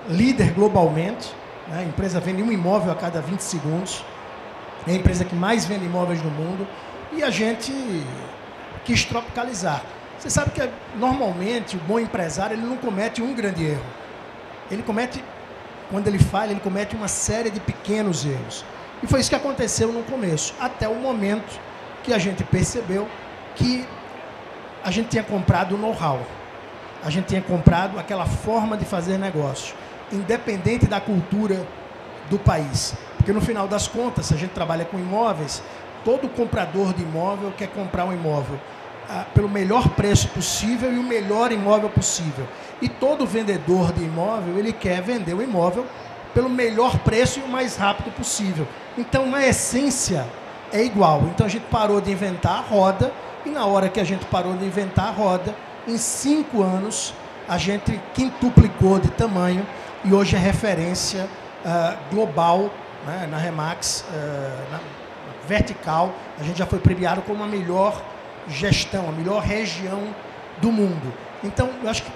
líder globalmente, né? A empresa vende um imóvel a cada 20 segundos. É a empresa que mais vende imóveis no mundo. E a gente quis tropicalizar. Você sabe que, normalmente, o bom empresário ele não comete um grande erro. Ele comete, quando ele falha, ele comete uma série de pequenos erros. E foi isso que aconteceu no começo, até o momento que a gente percebeu que a gente tinha comprado o know-how. A gente tinha comprado aquela forma de fazer negócio, independente da cultura do país. Porque, no final das contas, se a gente trabalha com imóveis, todo comprador de imóvel quer comprar um imóvel pelo melhor preço possível e o melhor imóvel possível. E todo vendedor de imóvel, ele quer vender o imóvel pelo melhor preço e o mais rápido possível. Então, na essência, é igual. Então, a gente parou de inventar a roda e, na hora que a gente parou de inventar a roda, em 5 anos, a gente quintuplicou de tamanho e hoje é referência global, né, na Remax, na vertical. A gente já foi premiado como a melhor gestão, a melhor região do mundo. Então, eu acho que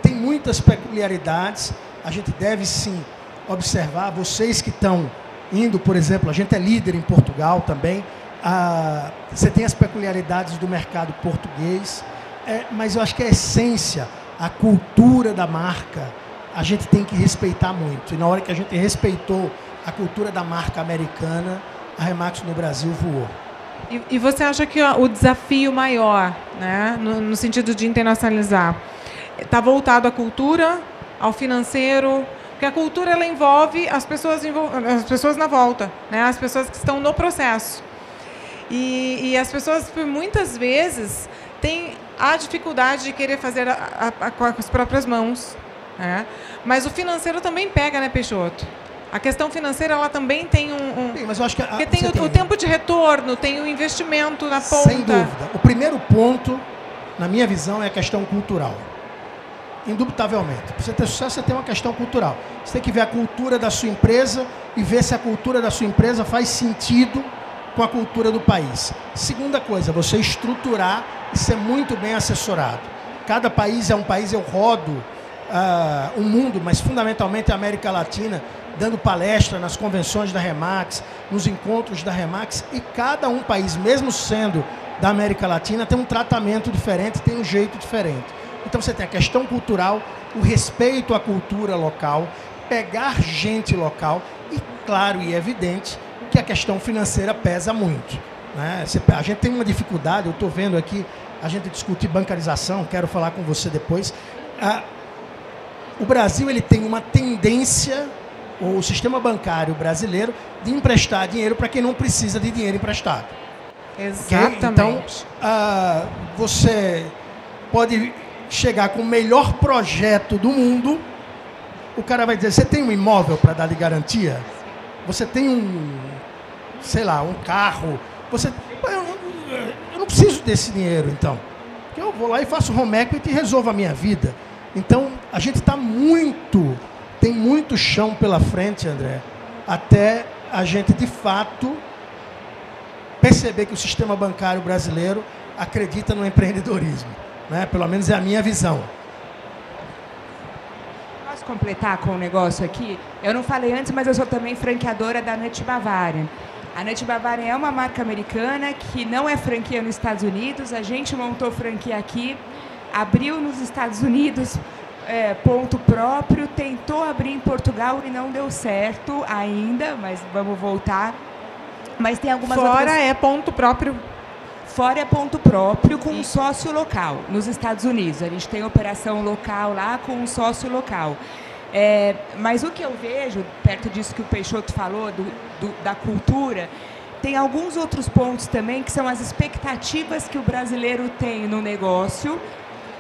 tem muitas peculiaridades. A gente deve, sim, observar. Vocês que estão indo, por exemplo, a gente é líder em Portugal também. Você tem as peculiaridades do mercado português, mas eu acho que a essência, a cultura da marca, a gente tem que respeitar muito. E na hora que a gente respeitou a cultura da marca americana, a Remax no Brasil voou. E você acha que o desafio maior, né, no sentido de internacionalizar, está voltado à cultura, ao financeiro? Porque a cultura ela envolve as pessoas na volta, né, as pessoas que estão no processo. E as pessoas, por muitas vezes, têm a dificuldade de querer fazer com as próprias mãos, né? Mas o financeiro também pega, né, Peixoto? A questão financeira ela também tem Sim, mas eu acho que porque tem o tempo de retorno, tem o investimento na ponta. Sem dúvida. O primeiro ponto, na minha visão, é a questão cultural. Indubitavelmente. Para você ter sucesso, você tem uma questão cultural. Você tem que ver a cultura da sua empresa e ver se a cultura da sua empresa faz sentido com a cultura do país. Segunda coisa, você estruturar e ser muito bem assessorado. Cada país é um país, eu rodo o mundo, mas fundamentalmente a América Latina, dando palestra nas convenções da Remax, nos encontros da Remax, e cada um país, mesmo sendo da América Latina, tem um tratamento diferente, tem um jeito diferente. Então você tem a questão cultural, o respeito à cultura local, pegar gente local e, claro e evidente, que a questão financeira pesa muito, né? A gente tem uma dificuldade, eu estou vendo aqui, a gente discutir bancarização, quero falar com você depois. O Brasil ele tem uma tendência, o sistema bancário brasileiro, de emprestar dinheiro para quem não precisa de dinheiro emprestado. Exatamente. Okay? Então, você pode chegar com o melhor projeto do mundo, o cara vai dizer, você tem um imóvel para dar de garantia? Você tem sei lá, um carro? Eu não preciso desse dinheiro, então. Eu vou lá e faço home equity e resolvo a minha vida. Então, a gente tem muito chão pela frente, André, até a gente, de fato, perceber que o sistema bancário brasileiro acredita no empreendedorismo, né? Pelo menos é a minha visão. Posso completar com um negócio aqui? Eu não falei antes, mas eu sou também franqueadora da Nut Bavarian. A Nut Bavarian é uma marca americana que não é franquia nos Estados Unidos. A gente montou franquia aqui, abriu nos Estados Unidos, ponto próprio, tentou abrir em Portugal e não deu certo ainda, mas vamos voltar. Mas tem algumas outras... é ponto próprio. Fora é ponto próprio com um sócio local, nos Estados Unidos. A gente tem operação local lá com um sócio local. Mas o que eu vejo, perto disso que o Peixoto falou, da cultura, tem alguns outros pontos também, que são as expectativas que o brasileiro tem no negócio,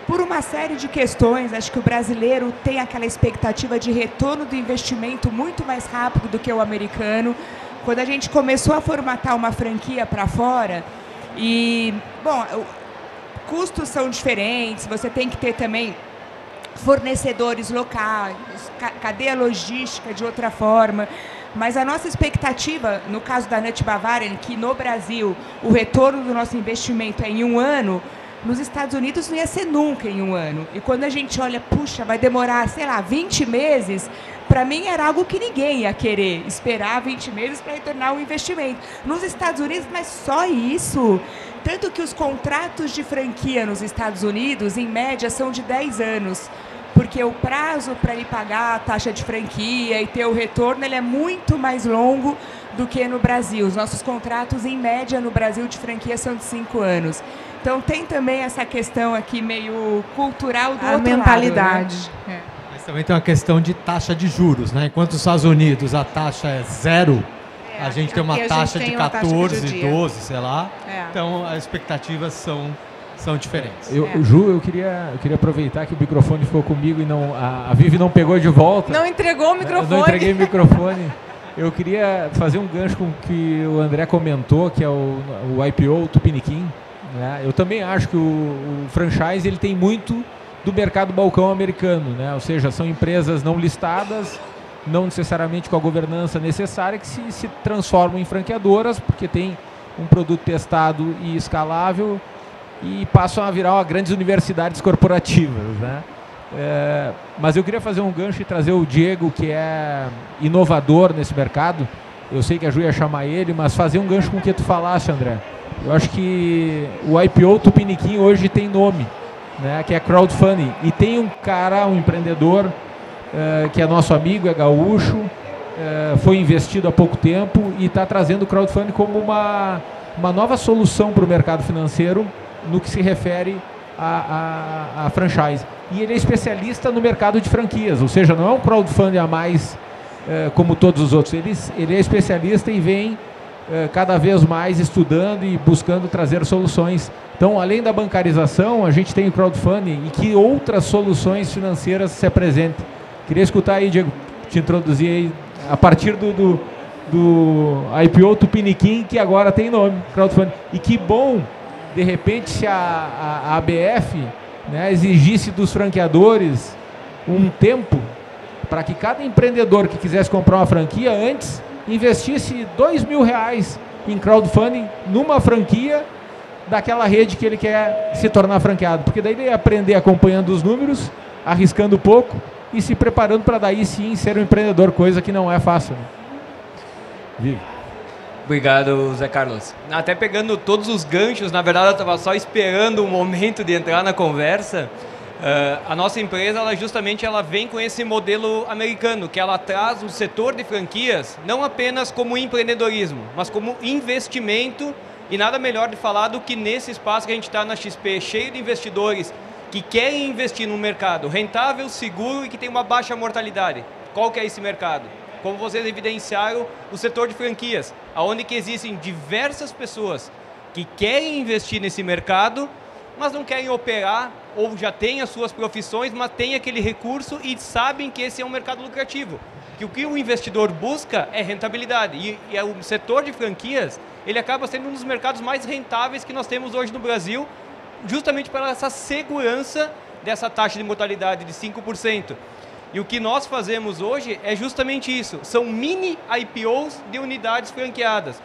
por uma série de questões. Acho que o brasileiro tem aquela expectativa de retorno do investimento muito mais rápido do que o americano. Quando a gente começou a formatar uma franquia para fora, e, bom, custos são diferentes, você tem que ter também fornecedores locais, cadeia logística de outra forma. Mas a nossa expectativa, no caso da Nut Bavarian, que no Brasil o retorno do nosso investimento é em 1 ano, nos Estados Unidos não ia ser nunca em 1 ano. E quando a gente olha, puxa, vai demorar, sei lá, 20 meses, para mim era algo que ninguém ia querer, esperar 20 meses para retornar o investimento. Nos Estados Unidos, mas só isso. Tanto que os contratos de franquia nos Estados Unidos, em média, são de 10 anos. Porque o prazo para ele pagar a taxa de franquia e ter o retorno, ele é muito mais longo do que no Brasil. Os nossos contratos, em média, no Brasil, de franquia são de 5 anos. Então, tem também essa questão aqui meio cultural do outro mentalidade. lado, né? Mas também tem uma questão de taxa de juros, né? Enquanto nos Estados Unidos a taxa é 0, a gente tem uma taxa de 14, 12, sei lá. Então, as expectativas são diferentes. Ju, eu queria aproveitar que o microfone ficou comigo e a Vivi não pegou de volta. Não entregou o microfone. Não entreguei o microfone. Eu queria fazer um gancho com o que o André comentou, que é o IPO Tupiniquim. Né? Eu também acho que o franchise ele tem muito do mercado balcão americano, né? Ou seja, são empresas não listadas, não necessariamente com a governança necessária, que se transformam em franqueadoras, porque tem um produto testado e escalável, e passam a virar grandes universidades corporativas, né? Mas eu queria fazer um gancho e trazer o Diego, que é inovador nesse mercado. Eu sei que a Ju ia chamar ele, mas fazer um gancho com o que tu falaste, André. Eu acho que o IPO Tupiniquim hoje tem nome, né? Que é crowdfunding. E tem um cara, um empreendedor, que é nosso amigo, é gaúcho, foi investido há pouco tempo e está trazendo o crowdfunding como uma nova solução para o mercado financeiro no que se refere a franchise. E ele é especialista no mercado de franquias, ou seja, não é um crowdfunding a mais como todos os outros. Ele é especialista e vem cada vez mais estudando e buscando trazer soluções. Então, além da bancarização, a gente tem o crowdfunding e que outras soluções financeiras se apresentem. Queria escutar aí, Diego, te introduzir aí a partir do IPO Tupiniquim, que agora tem nome, crowdfunding. E que bom, de repente, se a ABF, né, exigisse dos franqueadores um tempo para que cada empreendedor que quisesse comprar uma franquia antes investisse R$2.000 em crowdfunding numa franquia daquela rede que ele quer se tornar franqueado. Porque daí ele ia aprender acompanhando os números, arriscando pouco e se preparando para daí sim ser um empreendedor, coisa que não é fácil. Né? Vive. Obrigado, Zé Carlos. Até pegando todos os ganchos, na verdade eu estava só esperando o momento de entrar na conversa. A nossa empresa, ela vem com esse modelo americano, que ela traz o setor de franquias não apenas como empreendedorismo, mas como investimento, e nada melhor de falar do que nesse espaço que a gente está na XP, cheio de investidores que querem investir num mercado rentável, seguro e que tem uma baixa mortalidade. Qual que é esse mercado? Como vocês evidenciaram, o setor de franquias, onde que existem diversas pessoas que querem investir nesse mercado, mas não querem operar, ou já têm as suas profissões, mas têm aquele recurso e sabem que esse é um mercado lucrativo. Que o que o investidor busca é rentabilidade. E o setor de franquias, ele acaba sendo um dos mercados mais rentáveis que nós temos hoje no Brasil, justamente pela essa segurança dessa taxa de mortalidade de 5%. E o que nós fazemos hoje é justamente isso, são mini IPOs de unidades franqueadas.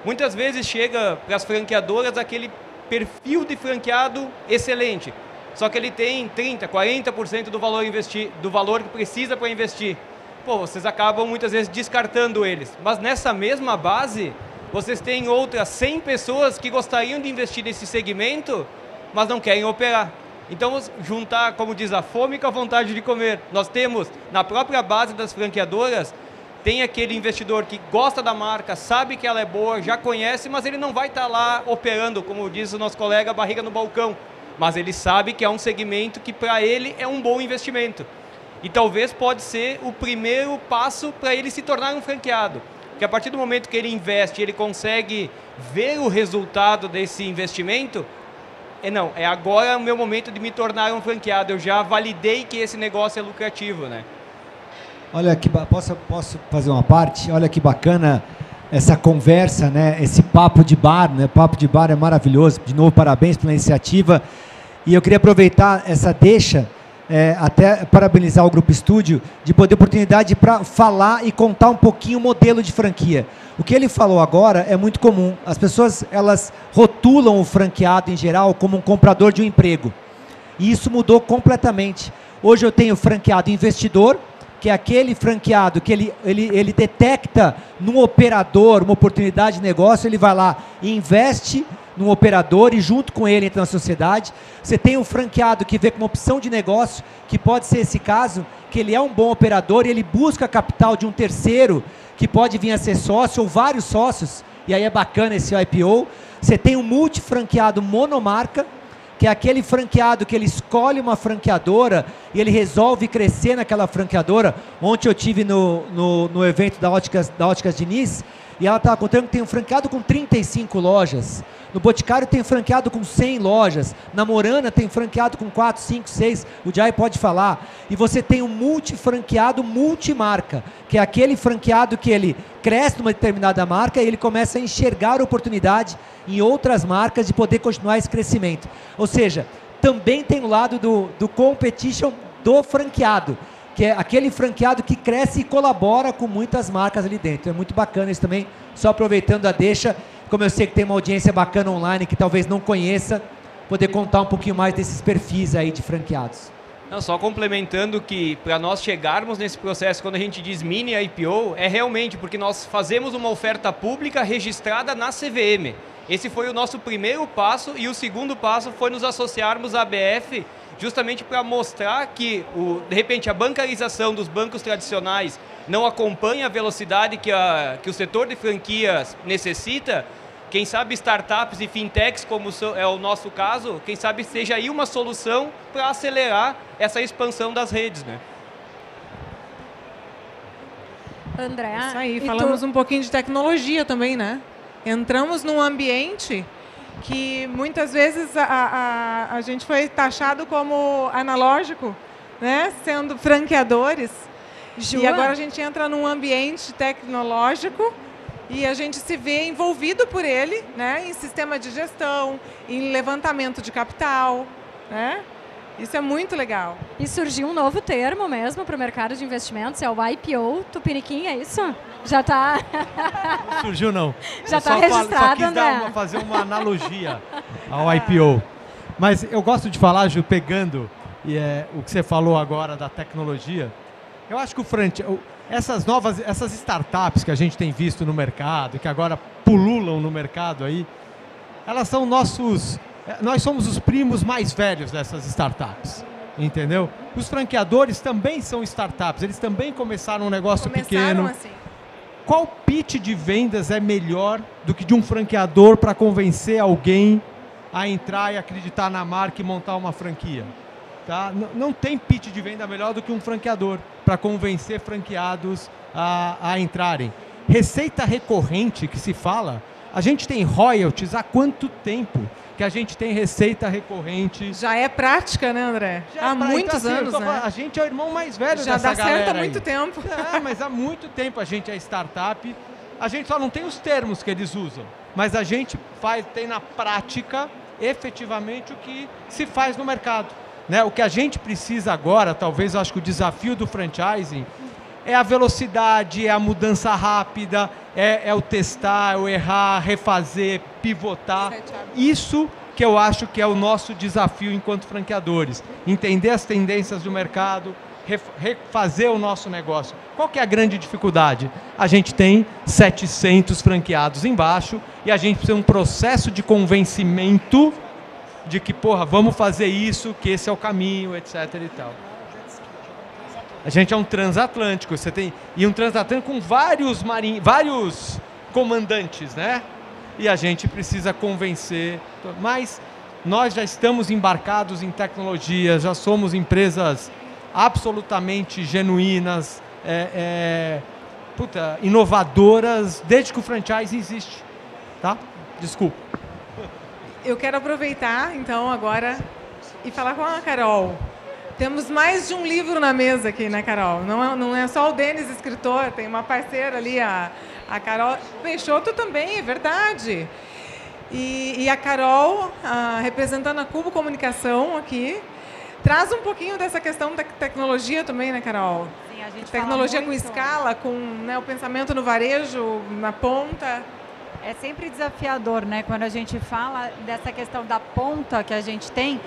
Muitas vezes chega para as franqueadoras aquele perfil de franqueado excelente, só que ele tem 30%, 40% do valor que precisa para investir. Pô, vocês acabam muitas vezes descartando eles, mas nessa mesma base, vocês têm outras 100 pessoas que gostariam de investir nesse segmento, mas não querem operar. Então, juntar, como diz, a fome com a vontade de comer. Nós temos, na própria base das franqueadoras, tem aquele investidor que gosta da marca, sabe que ela é boa, já conhece, mas ele não vai estar lá operando, como diz o nosso colega, barriga no balcão. Mas ele sabe que é um segmento que para ele é um bom investimento. E talvez pode ser o primeiro passo para ele se tornar um franqueado. Porque a partir do momento que ele investe, ele consegue ver o resultado desse investimento, é agora o meu momento de me tornar um franqueado. Eu já validei que esse negócio é lucrativo, né? Olha que posso fazer uma parte? Olha que bacana essa conversa, né? Esse papo de bar, né? Papo de bar é maravilhoso. De novo, parabéns pela iniciativa. E eu queria aproveitar essa deixa, até parabenizar o Grupo Estúdio, de poder oportunidade para falar e contar um pouquinho o modelo de franquia. O que ele falou agora é muito comum. As pessoas, elas rotulam o franqueado em geral como um comprador de um emprego. E isso mudou completamente. Hoje eu tenho franqueado investidor, que é aquele franqueado que ele detecta num operador uma oportunidade de negócio, ele vai lá e investe num operador e junto com ele entra na sociedade. Você tem um franqueado que vê como opção de negócio, que pode ser esse caso, que ele é um bom operador e ele busca capital de um terceiro, que pode vir a ser sócio ou vários sócios, e aí é bacana esse IPO. Você tem um multifranqueado monomarca, que é aquele franqueado que ele escolhe uma franqueadora e ele resolve crescer naquela franqueadora. Ontem eu tive no evento da Óticas Diniz, e ela estava contando que tem um franqueado com 35 lojas. No Boticário tem franqueado com 100 lojas. Na Morana tem franqueado com 4, 5, 6. O Jai pode falar. E você tem um multifranqueado multimarca, que é aquele franqueado que ele cresce numa determinada marca e ele começa a enxergar oportunidade em outras marcas de poder continuar esse crescimento. Ou seja, também tem o lado do competition do franqueado, que é aquele franqueado que cresce e colabora com muitas marcas ali dentro. É muito bacana isso também, só aproveitando a deixa, como eu sei que tem uma audiência bacana online que talvez não conheça, poder contar um pouquinho mais desses perfis aí de franqueados. Não, só complementando que para nós chegarmos nesse processo, quando a gente diz mini IPO, é realmente porque nós fazemos uma oferta pública registrada na CVM. Esse foi o nosso primeiro passo e o segundo passo foi nos associarmos à ABF, justamente para mostrar que, de repente, a bancarização dos bancos tradicionais não acompanha a velocidade que o setor de franquias necessita. Quem sabe startups e fintechs, como é o nosso caso, quem sabe seja aí uma solução para acelerar essa expansão das redes, né? André, isso aí, falamos um pouquinho de tecnologia também, né? Entramos num ambiente que muitas vezes a gente foi taxado como analógico, né? Sendo franqueadores. E agora a gente entra num ambiente tecnológico e a gente se vê envolvido por ele, né? Em sistema de gestão, em levantamento de capital, né? Isso é muito legal. E surgiu um novo termo mesmo para o mercado de investimentos, é o IPO Tupiniquim, é isso? Já está... Não surgiu, não. Já está registrado, só quis fazer uma analogia ao IPO. Mas eu gosto de falar, Ju, pegando o que você falou agora da tecnologia. Eu acho que essas startups que a gente tem visto no mercado, que agora pululam no mercado aí, elas são nós somos os primos mais velhos dessas startups, entendeu? Os franqueadores também são startups, eles também começaram um negócio pequeno. Assim. Qual pitch de vendas é melhor do que de um franqueador para convencer alguém a entrar e acreditar na marca e montar uma franquia? Tá? Não tem pitch de venda melhor do que um franqueador para convencer franqueados a entrarem. Receita recorrente que se fala, a gente tem royalties há quanto tempo que a gente tem receita recorrente? Já é prática, né, André? Há muitos anos, né? A gente é o irmão mais velho já dessa galera. Já dá certo há aí. muito tempo. Mas há muito tempo a gente é startup. A gente só não tem os termos que eles usam, mas a gente tem na prática, efetivamente, o que se faz no mercado. Né? O que a gente precisa agora, talvez, eu acho que o desafio do franchising é a velocidade, é a mudança rápida, é o testar, é o errar, refazer, pivotar. Isso que eu acho que é o nosso desafio enquanto franqueadores. Entender as tendências do mercado, refazer o nosso negócio. Qual que é a grande dificuldade? A gente tem 700 franqueados embaixo e a gente precisa de um processo de convencimento de que, porra, vamos fazer isso, que esse é o caminho, etc. e tal. A gente é um transatlântico, e um transatlântico com vários comandantes, né? E a gente precisa convencer, mas nós já estamos embarcados em tecnologia, já somos empresas absolutamente genuínas, inovadoras, desde que o franchise existe, tá? Desculpa. Eu quero aproveitar, então, agora e falar com a Carol. Temos mais de um livro na mesa aqui, né, Carol? Não é só o Denis, escritor, tem uma parceira ali, a Carol Peixoto também, é verdade. E a Carol, representando a Cubo Comunicação aqui, traz um pouquinho dessa questão da tecnologia também, né, Carol? Sim, a gente tecnologia fala muito, com escala, com, né, o pensamento no varejo, na ponta. É sempre desafiador, né? Quando a gente fala dessa questão da ponta que a gente tem,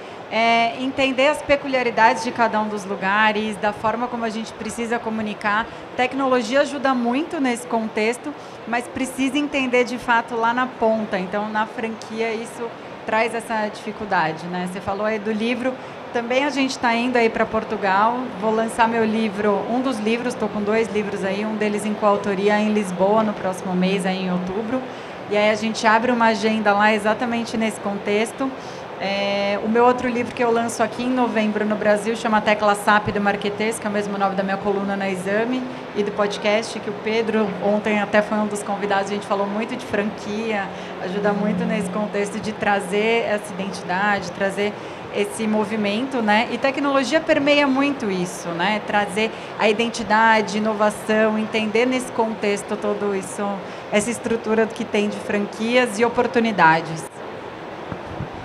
entender as peculiaridades de cada um dos lugares, da forma como a gente precisa comunicar. Tecnologia ajuda muito nesse contexto, mas precisa entender de fato lá na ponta. Então, na franquia, isso traz essa dificuldade, né? Você falou aí do livro. Também a gente está indo aí para Portugal. Vou lançar meu livro, um dos livros, estou com 2 livros aí, um deles em coautoria em Lisboa no próximo mês, aí em outubro. E aí a gente abre uma agenda lá exatamente nesse contexto. O meu outro livro que eu lanço aqui em novembro no Brasil chama Tecla SAP do Marquetês, que é o mesmo nome da minha coluna na Exame e do podcast, que o Pedro ontem até foi um dos convidados, a gente falou muito de franquia, ajuda muito nesse contexto de trazer essa identidade, trazer esse movimento, né? E tecnologia permeia muito isso, né? Trazer a identidade, inovação, entender nesse contexto todo isso, essa estrutura que tem de franquias e oportunidades.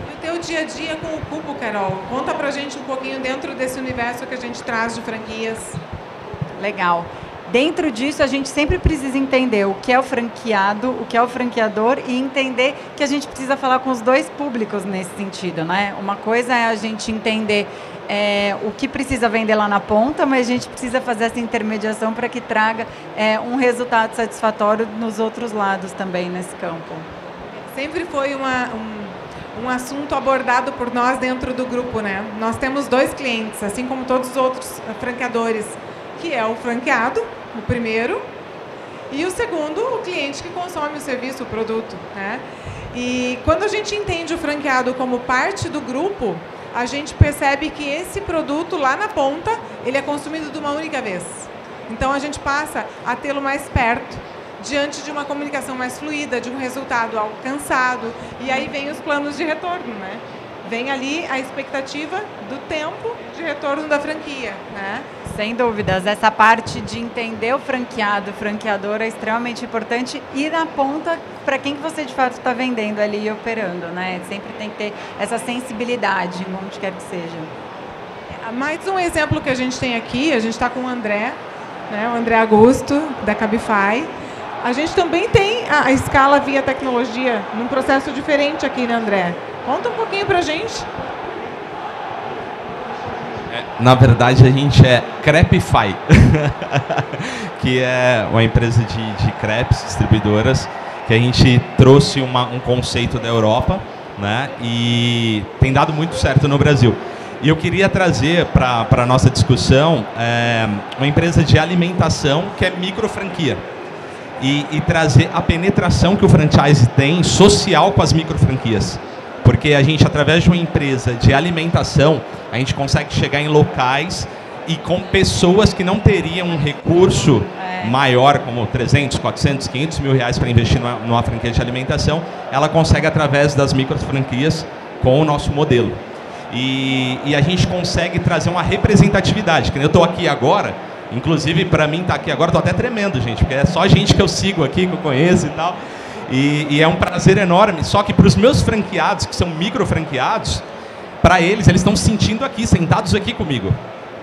E o teu dia a dia com o Cubo, Carol? Conta pra gente um pouquinho dentro desse universo que a gente traz de franquias. Legal. Dentro disso, a gente sempre precisa entender o que é o franqueado, o que é o franqueador e entender que a gente precisa falar com os 2 públicos nesse sentido, né? Uma coisa é a gente entender o que precisa vender lá na ponta, mas a gente precisa fazer essa intermediação para que traga um resultado satisfatório nos outros lados também nesse campo. Sempre foi um assunto abordado por nós dentro do grupo, né? Nós temos 2 clientes, assim como todos os outros franqueadores, que é o franqueado, o primeiro, e o segundo, o cliente que consome o serviço, o produto, né? E quando a gente entende o franqueado como parte do grupo, a gente percebe que esse produto lá na ponta, ele é consumido de uma única vez. Então a gente passa a tê-lo mais perto, diante de uma comunicação mais fluida, de um resultado alcançado, e aí vem os planos de retorno, né? Vem ali a expectativa do tempo de retorno da franquia, né? Sem dúvidas, essa parte de entender o franqueado, o franqueador é extremamente importante e na ponta para quem que você de fato está vendendo ali e operando, né? Sempre tem que ter essa sensibilidade, onde quer que seja. Mais um exemplo que a gente tem aqui, a gente está com o André, né? O André Augusto, da Cabify. A gente também tem a escala via tecnologia, num processo diferente aqui, né, André? Conta um pouquinho pra gente. Na verdade, a gente é Crepify, que é uma empresa de crepes, distribuidoras, que a gente trouxe um conceito da Europa, né, e tem dado muito certo no Brasil. E eu queria trazer para a nossa discussão uma empresa de alimentação que é micro franquia. E trazer a penetração que o franchise tem social com as micro franquias. Porque a gente, através de uma empresa de alimentação, a gente consegue chegar em locais e com pessoas que não teriam um recurso maior, como 300, 400, 500 mil reais para investir numa franquia de alimentação, ela consegue através das micro franquias com o nosso modelo. E a gente consegue trazer uma representatividade, que eu estou aqui agora, inclusive para mim estar aqui agora, estou até tremendo, gente, porque é só gente que eu sigo aqui, que eu conheço e tal. E é um prazer enorme, só que para os meus franqueados, que são micro franqueados, para eles estão se sentindo aqui, sentados aqui comigo.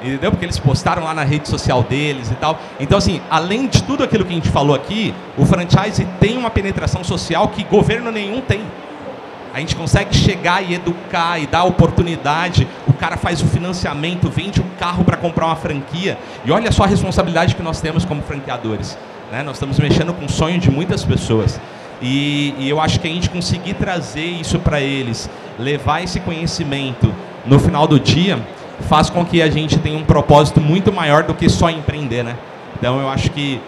Entendeu? Porque eles postaram lá na rede social deles e tal. Então, assim, além de tudo aquilo que a gente falou aqui, o franchise tem uma penetração social que governo nenhum tem. A gente consegue chegar e educar e dar oportunidade. O cara faz o financiamento, vende um carro para comprar uma franquia. E olha só a responsabilidade que nós temos como franqueadores, né? Nós estamos mexendo com o sonho de muitas pessoas. E eu acho que a gente conseguir trazer isso para eles, levar esse conhecimento no final do dia, faz com que a gente tenha um propósito muito maior do que só empreender, né? Então eu acho que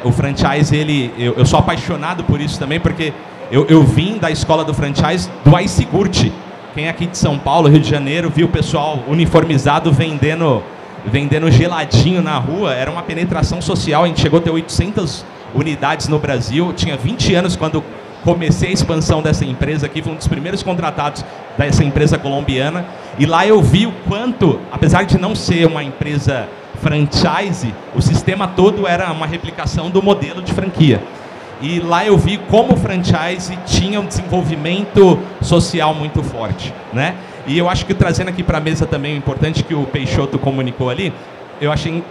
o franchise, eu sou apaixonado por isso também, porque eu vim da escola do franchise do iSigurt. Quem é aqui de São Paulo, Rio de Janeiro, viu o pessoal uniformizado vendendo geladinho na rua, era uma penetração social, a gente chegou a ter 800 unidades no Brasil. Eu tinha 20 anos quando comecei a expansão dessa empresa aqui, fui um dos primeiros contratados dessa empresa colombiana, e lá eu vi o quanto, apesar de não ser uma empresa franchise, o sistema todo era uma replicação do modelo de franquia. E lá eu vi como o franchise tinha um desenvolvimento social muito forte, né? E eu acho que trazendo aqui para a mesa também o importante que o Peixoto comunicou ali, eu achei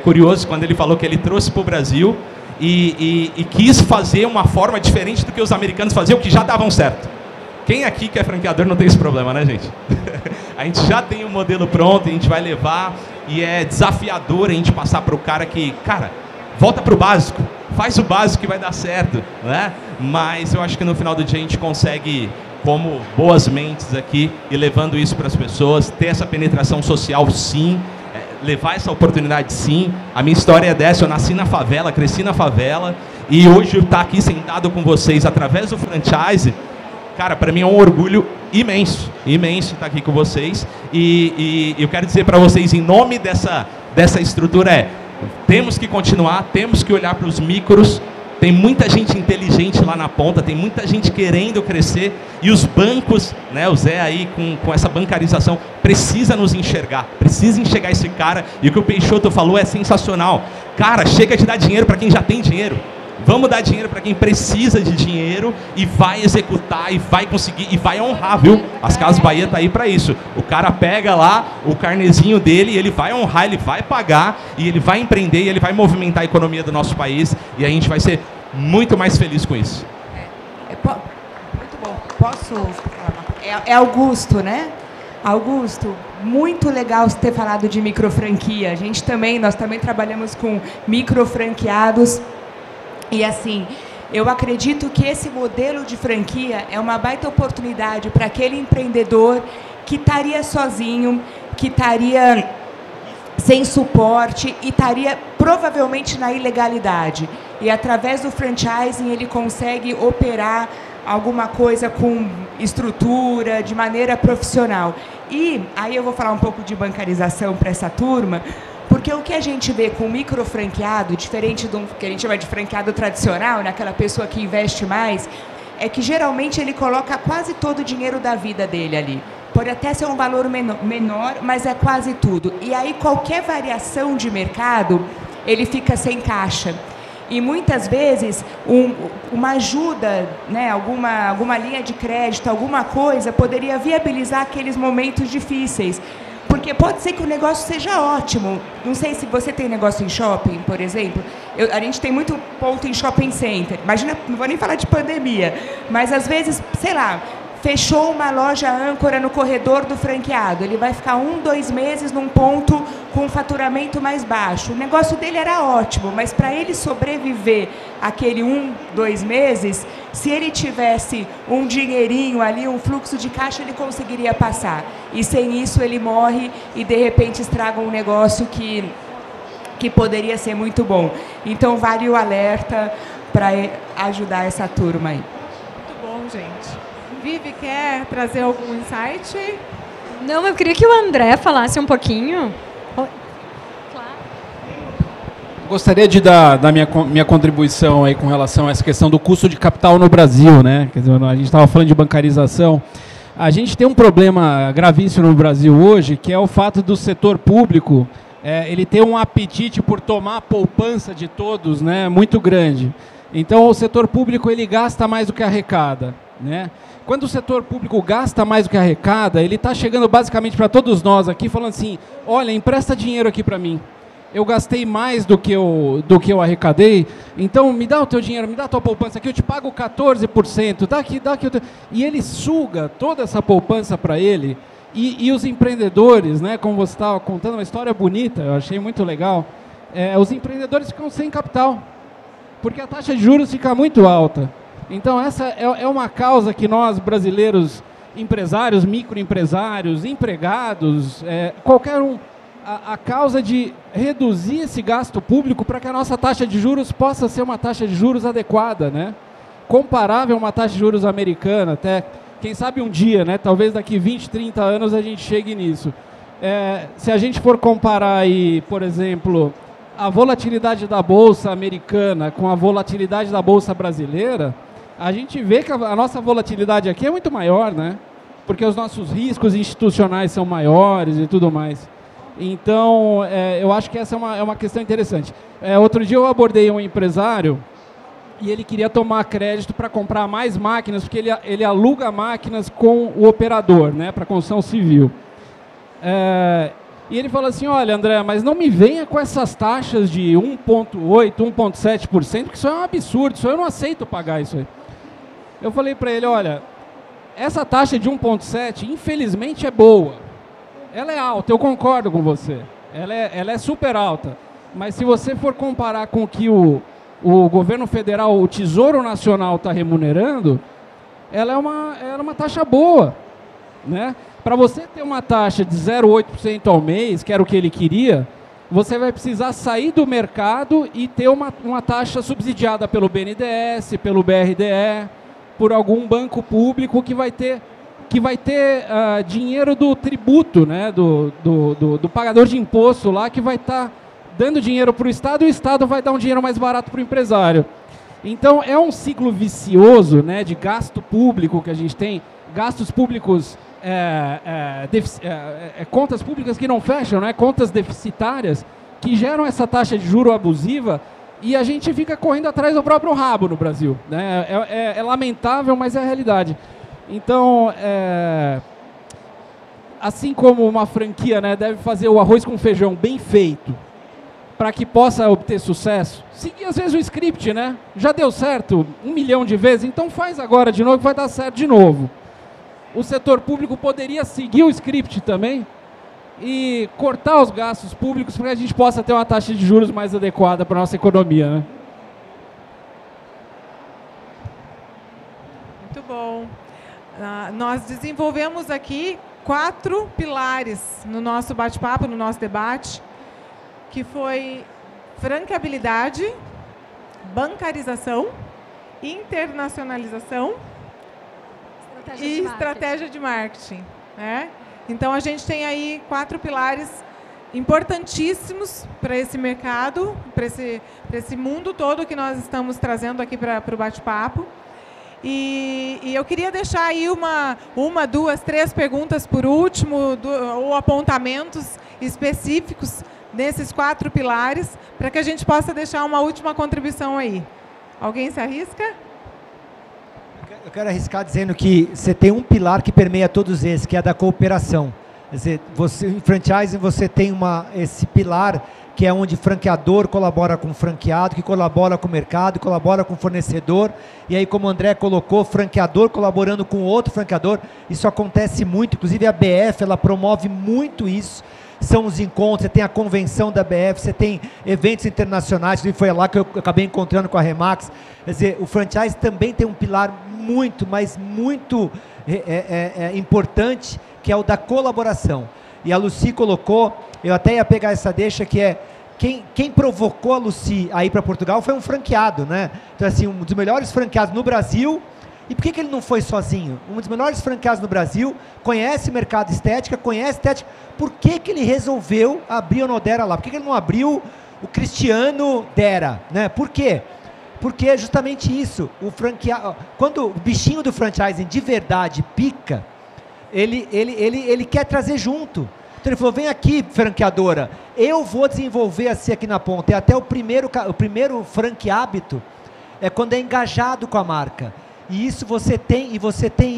curioso quando ele falou que ele trouxe para o Brasil e quis fazer uma forma diferente do que os americanos faziam, que já davam certo. Quem aqui que é franqueador não tem esse problema, né, gente? A gente já tem um modelo pronto, a gente vai levar, e é desafiador a gente passar para o cara que, cara, volta para o básico, faz o básico que vai dar certo, né? Mas eu acho que no final do dia a gente consegue, como boas mentes aqui, e levando isso para as pessoas, ter essa penetração social, sim, levar essa oportunidade, sim. A minha história é dessa, eu nasci na favela, cresci na favela, e hoje eu estar aqui sentado com vocês através do franchise, cara, para mim é um orgulho imenso, imenso estar aqui com vocês, e eu quero dizer para vocês, em nome dessa estrutura, temos que continuar, temos que olhar para os micros. Tem muita gente inteligente lá na ponta, tem muita gente querendo crescer, e os bancos, né, o Zé aí com essa bancarização, precisa nos enxergar, precisa enxergar esse cara, e o que o Peixoto falou é sensacional. Cara, chega de dar dinheiro para quem já tem dinheiro. Vamos dar dinheiro para quem precisa de dinheiro e vai executar, e vai conseguir, e vai honrar, viu? As Casas Bahia tá aí para isso. O cara pega lá o carnezinho dele, ele vai honrar, ele vai pagar, e ele vai empreender, e ele vai movimentar a economia do nosso país, e a gente vai ser muito mais feliz com isso. Muito bom. Posso falar? É Augusto, né? Augusto, muito legal você ter falado de microfranquia. Nós também trabalhamos com microfranqueados. E assim, eu acredito que esse modelo de franquia é uma baita oportunidade para aquele empreendedor que estaria sozinho, que estaria sem suporte e estaria provavelmente na ilegalidade. E através do franchising ele consegue operar alguma coisa com estrutura, de maneira profissional. E aí eu vou falar um pouco de bancarização para essa turma, porque o que a gente vê com o microfranqueado, diferente do que a gente chama de franqueado tradicional, naquela pessoa que investe mais, é que geralmente ele coloca quase todo o dinheiro da vida dele ali. Pode até ser um valor menor, mas é quase tudo. E aí qualquer variação de mercado, ele fica sem caixa. E muitas vezes uma ajuda, né, alguma linha de crédito, alguma coisa, poderia viabilizar aqueles momentos difíceis. Porque pode ser que o negócio seja ótimo. Não sei se você tem negócio em shopping, por exemplo. A gente tem muito ponto em shopping center. Imagina, não vou nem falar de pandemia, mas às vezes, sei lá, fechou uma loja âncora no corredor do franqueado. Ele vai ficar 1, 2 meses num ponto com um faturamento mais baixo. O negócio dele era ótimo, mas para ele sobreviver aquele 1, 2 meses, se ele tivesse um dinheirinho ali, um fluxo de caixa, ele conseguiria passar. E sem isso ele morre e de repente estraga um negócio que poderia ser muito bom. Então vale o alerta para ajudar essa turma aí. Muito bom, gente. Vivi, quer trazer algum insight? Não, eu queria que o André falasse um pouquinho. Gostaria de dar minha contribuição aí com relação a essa questão do custo de capital no Brasil, né? Quer dizer, a gente estava falando de bancarização. A gente tem um problema gravíssimo no Brasil hoje, que é o fato do setor público ele ter um apetite por tomar a poupança de todos, né, muito grande. Então, o setor público ele gasta mais do que arrecada, né? Quando o setor público gasta mais do que arrecada, ele está chegando basicamente para todos nós aqui, falando assim, olha, empresta dinheiro aqui para mim. Eu gastei mais do que eu arrecadei, então me dá o teu dinheiro, me dá a tua poupança aqui, eu te pago 14%, dá aqui. E ele suga toda essa poupança para ele, e os empreendedores, né, como você estava contando, uma história bonita, eu achei muito legal, os empreendedores ficam sem capital, porque a taxa de juros fica muito alta. Então essa é uma causa que nós brasileiros, empresários, microempresários, empregados, qualquer um, a causa de reduzir esse gasto público para que a nossa taxa de juros possa ser uma taxa de juros adequada, né? Comparável a uma taxa de juros americana, até, quem sabe um dia, né? Talvez daqui 20, 30 anos a gente chegue nisso. Se a gente for comparar aí, por exemplo, a volatilidade da Bolsa americana com a volatilidade da Bolsa brasileira, a gente vê que a nossa volatilidade aqui é muito maior, né? Porque os nossos riscos institucionais são maiores e tudo mais. Então, eu acho que essa é uma questão interessante. Outro dia eu abordei um empresário e ele queria tomar crédito para comprar mais máquinas, porque ele aluga máquinas com o operador, né, para construção civil. E ele falou assim, olha, André, mas não me venha com essas taxas de 1,8%, 1,7%, porque isso é um absurdo, isso eu não aceito pagar isso aí. Eu falei para ele, olha, essa taxa de 1,7%, infelizmente, é boa. Ela é alta, eu concordo com você. Ela é super alta. Mas se você for comparar com o que o governo federal, o Tesouro Nacional está remunerando, ela é uma taxa boa, né? Para você ter uma taxa de 0,8% ao mês, que era o que ele queria, você vai precisar sair do mercado e ter uma taxa subsidiada pelo BNDES, pelo BRDE, por algum banco público que vai ter dinheiro do tributo, né, do pagador de imposto lá, que vai estar dando dinheiro para o Estado, e o Estado vai dar um dinheiro mais barato para o empresário. Então, é um ciclo vicioso, né, de gasto público que a gente tem, gastos públicos, contas públicas que não fecham, né, contas deficitárias, que geram essa taxa de juro abusiva, e a gente fica correndo atrás do próprio rabo no Brasil, né? É lamentável, mas é a realidade. Então, assim como uma franquia, né, deve fazer o arroz com feijão bem feito, para que possa obter sucesso, seguir às vezes o script, né? Já deu certo 1 milhão de vezes, então faz agora de novo que vai dar certo de novo. O setor público poderia seguir o script também e cortar os gastos públicos para que a gente possa ter uma taxa de juros mais adequada para a nossa economia, né? Muito bom. Nós desenvolvemos aqui 4 pilares no nosso bate-papo, no nosso debate, que foi franqueabilidade, bancarização, internacionalização e estratégia de marketing, né? Então, a gente tem aí 4 pilares importantíssimos para esse mercado, para esse mundo todo que nós estamos trazendo aqui para o bate-papo. E eu queria deixar aí uma, 2, 3 perguntas por último, ou apontamentos específicos desses 4 pilares, para que a gente possa deixar uma última contribuição aí. Alguém se arrisca? Eu quero arriscar dizendo que você tem um pilar que permeia todos esses, que é a da cooperação. Quer dizer, em franchising você tem esse pilar que é onde franqueador colabora com o franqueado, que colabora com o mercado, colabora com o fornecedor, e aí, como o André colocou, franqueador colaborando com outro franqueador. Isso acontece muito, inclusive a BF, ela promove muito isso. São os encontros, você tem a convenção da BF, você tem eventos internacionais, e foi lá que eu acabei encontrando com a Remax. Quer dizer, o franchise também tem um pilar muito, mas muito importante, que é o da colaboração. E a Lucy colocou, eu até ia pegar essa deixa, que é quem provocou a Lucy a ir para Portugal foi um franqueado, né? Então, assim, um dos melhores franqueados no Brasil. E por que ele não foi sozinho? Um dos melhores franqueados no Brasil, conhece mercado estética, Por que ele resolveu abrir o Nodera lá? Por que ele não abriu o Cristiano Dera, né? Por quê? Porque é justamente isso. O franqueado, quando o bichinho do franchising de verdade pica, ele quer trazer junto. Então ele falou, vem aqui, franqueadora, eu vou desenvolver assim aqui na ponta. E até o primeiro franqueábito é quando é engajado com a marca. E isso você tem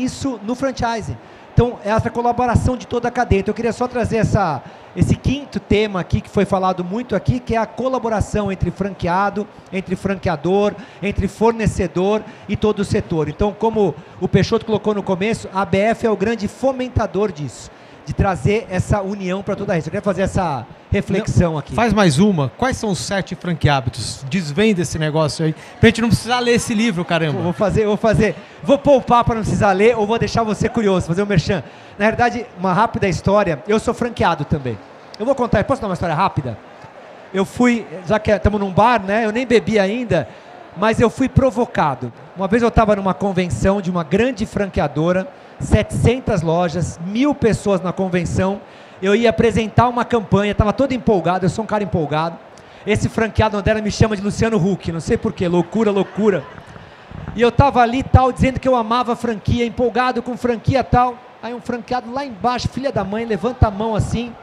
isso no franchising. Então, é essa colaboração de toda a cadeia. Então, eu queria só trazer esse 5º tema aqui, que foi falado muito aqui, que é a colaboração entre franqueado, entre franqueador, entre fornecedor e todo o setor. Então, como o Peixoto colocou no começo, a ABF é o grande fomentador disso, de trazer essa união para toda a rede. Eu queria fazer essa reflexão aqui. Faz mais uma. Quais são os 7 franqueábitos? Desvenda esse negócio aí, pra gente não precisar ler esse livro, caramba. Vou fazer. Vou poupar para não precisar ler, ou vou deixar você curioso, fazer um merchan. Na verdade, uma rápida história. Eu sou franqueado também. Eu vou contar, posso dar uma história rápida? Eu fui, já que estamos num bar, né? Eu nem bebi ainda, mas eu fui provocado. Uma vez eu estava numa convenção de uma grande franqueadora, 700 lojas, 1000 pessoas na convenção. Eu ia apresentar uma campanha, estava todo empolgado, eu sou um cara empolgado. Esse franqueado Nodera me chama de Luciano Huck, não sei porquê, loucura. E eu estava ali tal, dizendo que eu amava a franquia, empolgado com franquia tal. Aí um franqueado lá embaixo, filha da mãe, levanta a mão assim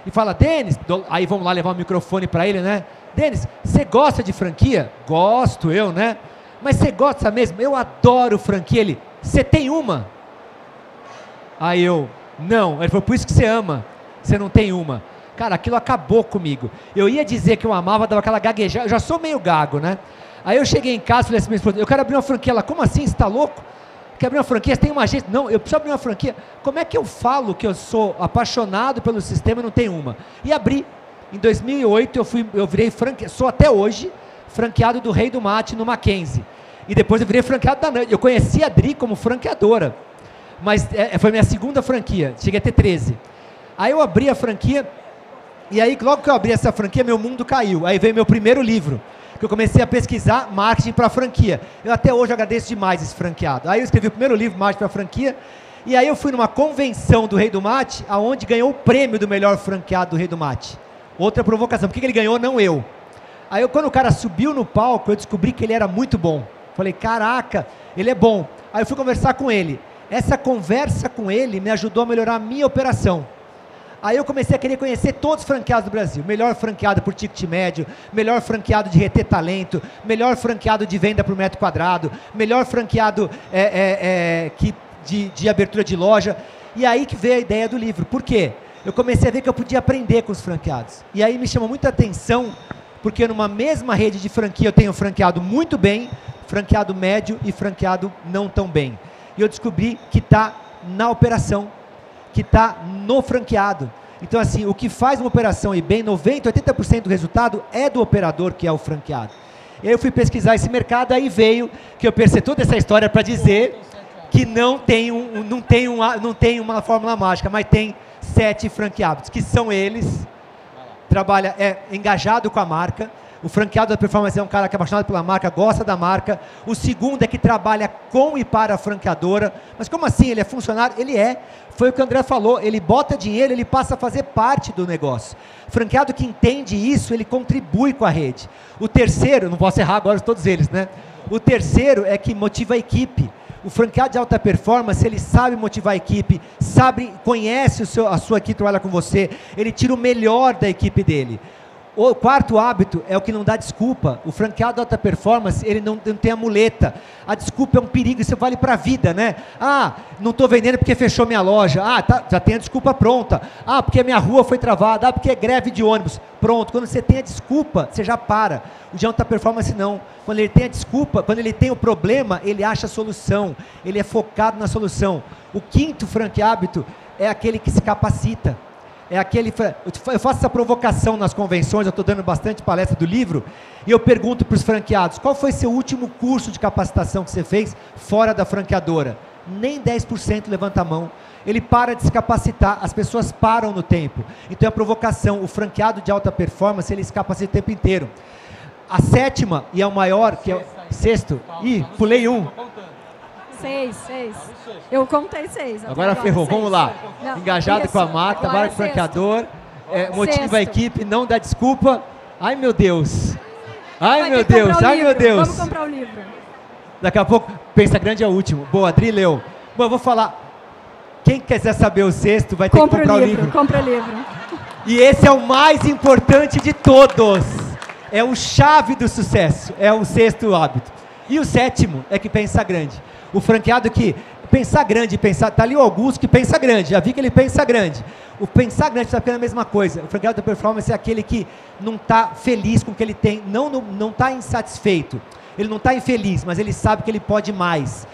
e fala, Denis, aí vamos lá levar o microfone para ele, né? Denis, você gosta de franquia? Gosto, eu, né? mas você gosta mesmo? Eu adoro franquia. Ele, você tem uma? Aí eu, não. Ele falou, por isso que você ama, você não tem uma. Cara, aquilo acabou comigo. Eu ia dizer que eu amava, dava aquela gaguejada, eu já sou meio gago, né? Aí eu cheguei em casa e falei assim, minha esposa, eu quero abrir uma franquia. Ela, como assim, você está louco? Quer abrir uma franquia? Você tem uma agência? Não, eu preciso abrir uma franquia. Como é que eu falo que eu sou apaixonado pelo sistema e não tenho uma? E abri. Em 2008 eu virei franqueado, sou até hoje franqueado do Rei do Mate no Mackenzie. E depois eu virei franqueado da Nand. Eu conheci a Dri como franqueadora, mas foi minha segunda franquia, cheguei a ter 13. Aí eu abri a franquia, e aí logo que eu abri essa franquia, meu mundo caiu. Aí veio meu primeiro livro, que eu comecei a pesquisar marketing para franquia. Eu até hoje agradeço demais esse franqueado. Aí eu escrevi o primeiro livro, Marketing para franquia, e aí eu fui numa convenção do Rei do Mate, aonde ganhou o prêmio do melhor franqueado do Rei do Mate. Outra provocação, por que ele ganhou, não eu? Aí quando o cara subiu no palco, eu descobri que ele era muito bom. Falei, caraca, ele é bom. Aí eu fui conversar com ele. Essa conversa com ele me ajudou a melhorar a minha operação. Aí eu comecei a querer conhecer todos os franqueados do Brasil. Melhor franqueado por ticket médio, melhor franqueado de reter talento, melhor franqueado de venda por metro quadrado, melhor franqueado de abertura de loja. E aí que veio a ideia do livro. Por quê? Eu comecei a ver que eu podia aprender com os franqueados. E aí me chamou muita atenção, porque numa mesma rede de franquia eu tenho franqueado muito bem, franqueado médio e franqueado não tão bem. E eu descobri que está na operação, que está no franqueado. Então, assim, o que faz uma operação ir bem, 90%, 80% do resultado é do operador, que é o franqueado. E aí eu fui pesquisar esse mercado, aí veio que eu percebi toda essa história para dizer que não tem uma fórmula mágica, mas tem 7 franqueados, que são eles, trabalha, engajado com a marca. O franqueado da performance é um cara que é apaixonado pela marca, gosta da marca. O segundo é que trabalha com e para a franqueadora. Mas como assim? Ele é funcionário? Ele é. Foi o que o André falou. Ele bota dinheiro, ele passa a fazer parte do negócio. Franqueado que entende isso, ele contribui com a rede. O terceiro, não posso errar agora todos eles, né? O terceiro é que motiva a equipe. O franqueado de alta performance, ele sabe motivar a equipe, conhece a sua equipe, trabalha com você, ele tira o melhor da equipe dele. O quarto hábito é o que não dá desculpa. O franqueado de alta performance, ele não tem a muleta. A desculpa é um perigo, isso vale para a vida, né? Ah, não estou vendendo porque fechou minha loja. Ah, já tem a desculpa pronta. Ah, porque a minha rua foi travada. Ah, porque é greve de ônibus. Pronto, quando você tem a desculpa, você já para. O de alta performance não. Quando ele tem a desculpa, quando ele tem o problema, ele acha a solução. Ele é focado na solução. O quinto franqueado é aquele que se capacita. É aquele, eu faço essa provocação nas convenções, eu estou dando bastante palestra do livro, e eu pergunto para os franqueados, qual foi seu último curso de capacitação que você fez fora da franqueadora? Nem 10% levanta a mão. Ele para de se capacitar, as pessoas param no tempo. Então é a provocação, o franqueado de alta performance, ele se capacita o tempo inteiro. A sétima, e é o maior, que é o sexto, pulei um. 6. Eu contei 6. Agora ferrou, 6. Vamos lá. Não, engajado com a marca, trabalha com o franqueador, motiva a equipe, não dá desculpa. Ai, meu Deus. Ai, meu Deus. Ai, meu Deus. Vamos comprar o livro. Daqui a pouco, Pensa Grande é o último. Boa, Adri leu. Bom, eu vou falar. Quem quiser saber o sexto vai ter que comprar o livro. Compra o livro. E esse é o mais importante de todos. É o chave do sucesso. É o sexto hábito. E o sétimo é que pensa grande. O franqueado que pensar grande, tá ali o Augusto que pensa grande, já vi que ele pensa grande. O pensar grande está apenas a mesma coisa. O franqueado da performance é aquele que não está feliz com o que ele tem, não está insatisfeito. Ele não está infeliz, mas ele sabe que ele pode mais.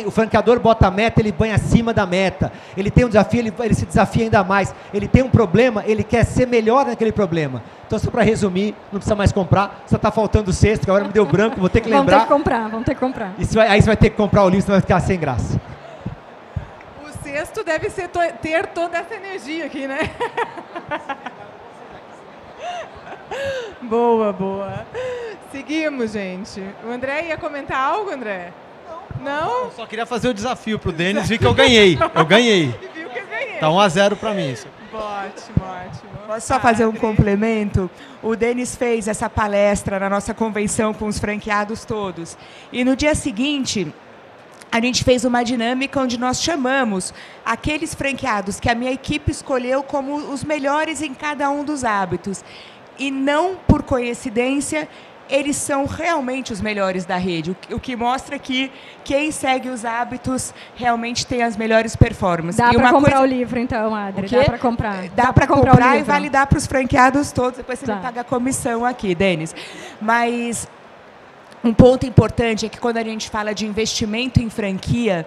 O franqueador bota a meta, ele põe acima da meta. Ele tem um desafio, ele se desafia ainda mais. Ele tem um problema, ele quer ser melhor naquele problema. Então, só para resumir, não precisa mais comprar. Só está faltando o sexto, que agora me deu branco, vou ter que lembrar. Vamos ter que comprar. Aí você vai ter que comprar o livro, senão vai ficar sem graça. O sexto deve ser ter toda essa energia aqui, né? Boa. Seguimos, gente. O André ia comentar algo, André? Não? Eu só queria fazer o desafio pro Denis, vi que eu ganhei. Eu ganhei. Viu que eu ganhei. Tá 1-0 para mim isso. Ótimo. Posso só fazer um complemento? O Denis fez essa palestra na nossa convenção com os franqueados todos. E no dia seguinte, a gente fez uma dinâmica onde nós chamamos aqueles franqueados que a minha equipe escolheu como os melhores em cada um dos hábitos. E não por coincidência, eles são realmente os melhores da rede, o que mostra que quem segue os hábitos realmente tem as melhores performances. Dá para comprar o livro, então, Adri? Dá para comprar? Dá para comprar e validar para os franqueados todos, depois você não paga a comissão aqui, Denis. Mas um ponto importante é que quando a gente fala de investimento em franquia,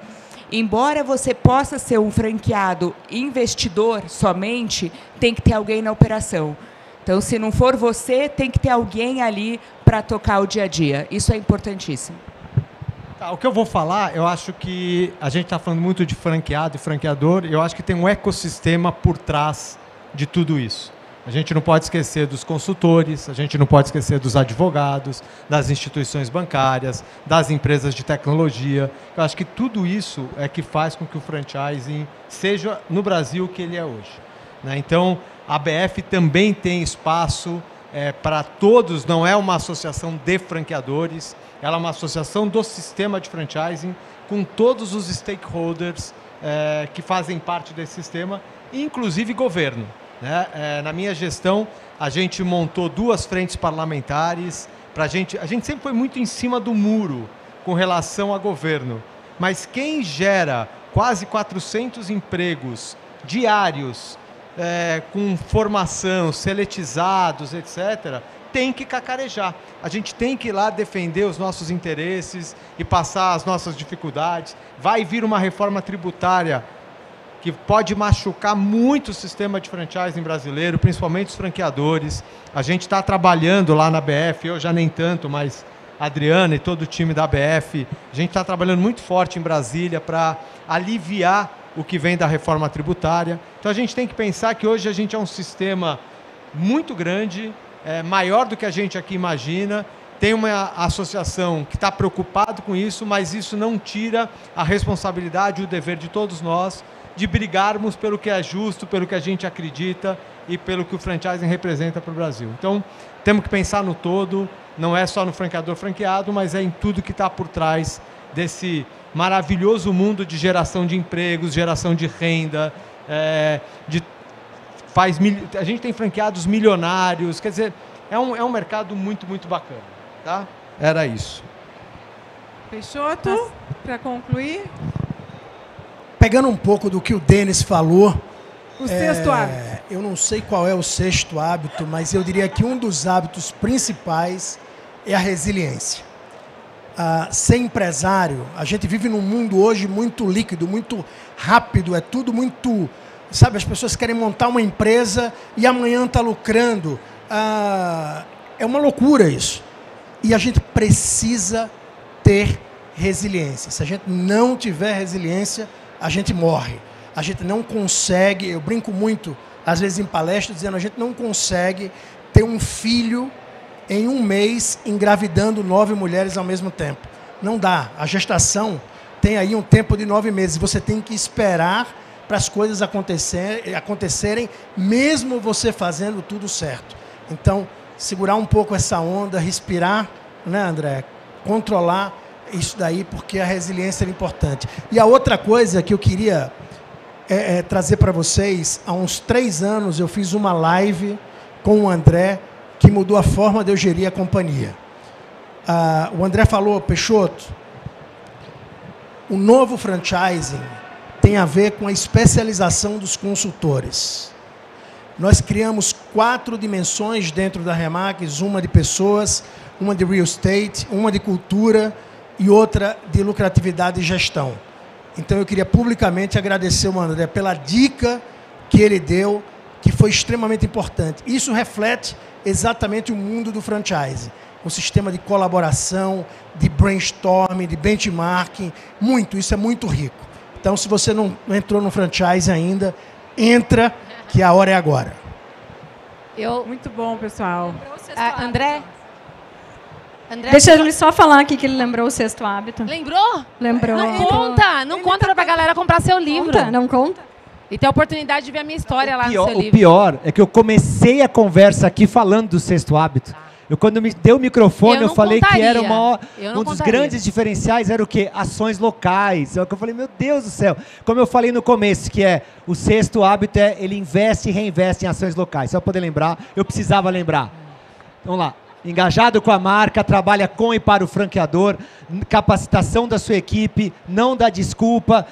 embora você possa ser um franqueado investidor somente, tem que ter alguém na operação. Então, se não for você, tem que ter alguém ali para tocar o dia a dia. Isso é importantíssimo. Tá, o que eu vou falar, eu acho que a gente está falando muito de franqueado e franqueador, eu acho que tem um ecossistema por trás de tudo isso. A gente não pode esquecer dos consultores, a gente não pode esquecer dos advogados, das instituições bancárias, das empresas de tecnologia. Eu acho que tudo isso é que faz com que o franchising seja no Brasil o que ele é hoje, né? Então, a ABF também tem espaço para todos, não é uma associação de franqueadores, ela é uma associação do sistema de franchising, com todos os stakeholders que fazem parte desse sistema, inclusive governo, né? Na minha gestão, a gente montou 2 frentes parlamentares, a gente sempre foi muito em cima do muro com relação a governo, mas quem gera quase 400 empregos diários, com formação, seletizados, etc., tem que cacarejar. A gente tem que ir lá defender os nossos interesses e passar as nossas dificuldades. Vai vir uma reforma tributária que pode machucar muito o sistema de franchising brasileiro, principalmente os franqueadores. A gente está trabalhando lá na ABF, eu já nem tanto, mas a Adriana e todo o time da ABF, a gente está trabalhando muito forte em Brasília para aliviar o que vem da reforma tributária. Então, a gente tem que pensar que hoje a gente é um sistema muito grande, maior do que a gente aqui imagina. Tem uma associação que está preocupada com isso, mas isso não tira a responsabilidade e o dever de todos nós de brigarmos pelo que é justo, pelo que a gente acredita e pelo que o franchising representa para o Brasil. Então, temos que pensar no todo, não é só no franqueador franqueado, mas é em tudo que está por trás desse maravilhoso mundo de geração de empregos, geração de renda, a gente tem franqueados milionários, quer dizer, é um mercado muito, muito bacana, tá? Era isso. Peixoto, para concluir. Pegando um pouco do que o Denis falou, o sexto hábito. Eu não sei qual é o sexto hábito, mas eu diria que um dos hábitos principais é a resiliência. Ser empresário, a gente vive num mundo hoje muito líquido, muito rápido, é tudo muito... Sabe, as pessoas querem montar uma empresa e amanhã está lucrando. É uma loucura isso. E a gente precisa ter resiliência. Se a gente não tiver resiliência, a gente morre. A gente não consegue, eu brinco muito, às vezes em palestras, dizendo a gente não consegue ter um filho em um mês engravidando 9 mulheres ao mesmo tempo. Não dá. A gestação tem aí um tempo de 9 meses. Você tem que esperar para as coisas acontecerem, mesmo você fazendo tudo certo. Então, segurar um pouco essa onda, respirar, né, André? Controlar isso daí, porque a resiliência é importante. E a outra coisa que eu queria trazer para vocês, há uns 3 anos eu fiz uma live com o André, que mudou a forma de eu gerir a companhia. O André falou, Peixoto, o novo franchising tem a ver com a especialização dos consultores. Nós criamos 4 dimensões dentro da Remax, uma de pessoas, uma de real estate, uma de cultura e outra de lucratividade e gestão. Então eu queria publicamente agradecer o André pela dica que ele deu, que foi extremamente importante. Isso reflete exatamente o mundo do franchising. Um sistema de colaboração, de brainstorming, de benchmarking, isso é muito rico. Então, se você não entrou no franchise ainda, entra, que a hora é agora. Muito bom, pessoal. André? Deixa ele só falar aqui que ele lembrou o sexto hábito. Lembrou? Lembrou. Não conta pra galera comprar seu livro. Não conta? E ter a oportunidade de ver a minha história lá no seu livro. O pior é que eu comecei a conversa aqui falando do sexto hábito. Quando me deu o microfone, eu falei que era um dos grandes diferenciais era o quê? Ações locais. Eu falei, meu Deus do céu. Como eu falei no começo, que o sexto hábito ele investe e reinveste em ações locais. Só para poder lembrar, eu precisava lembrar. Vamos lá. engajado com a marca, trabalha com e para o franqueador, capacitação da sua equipe, não dá desculpa,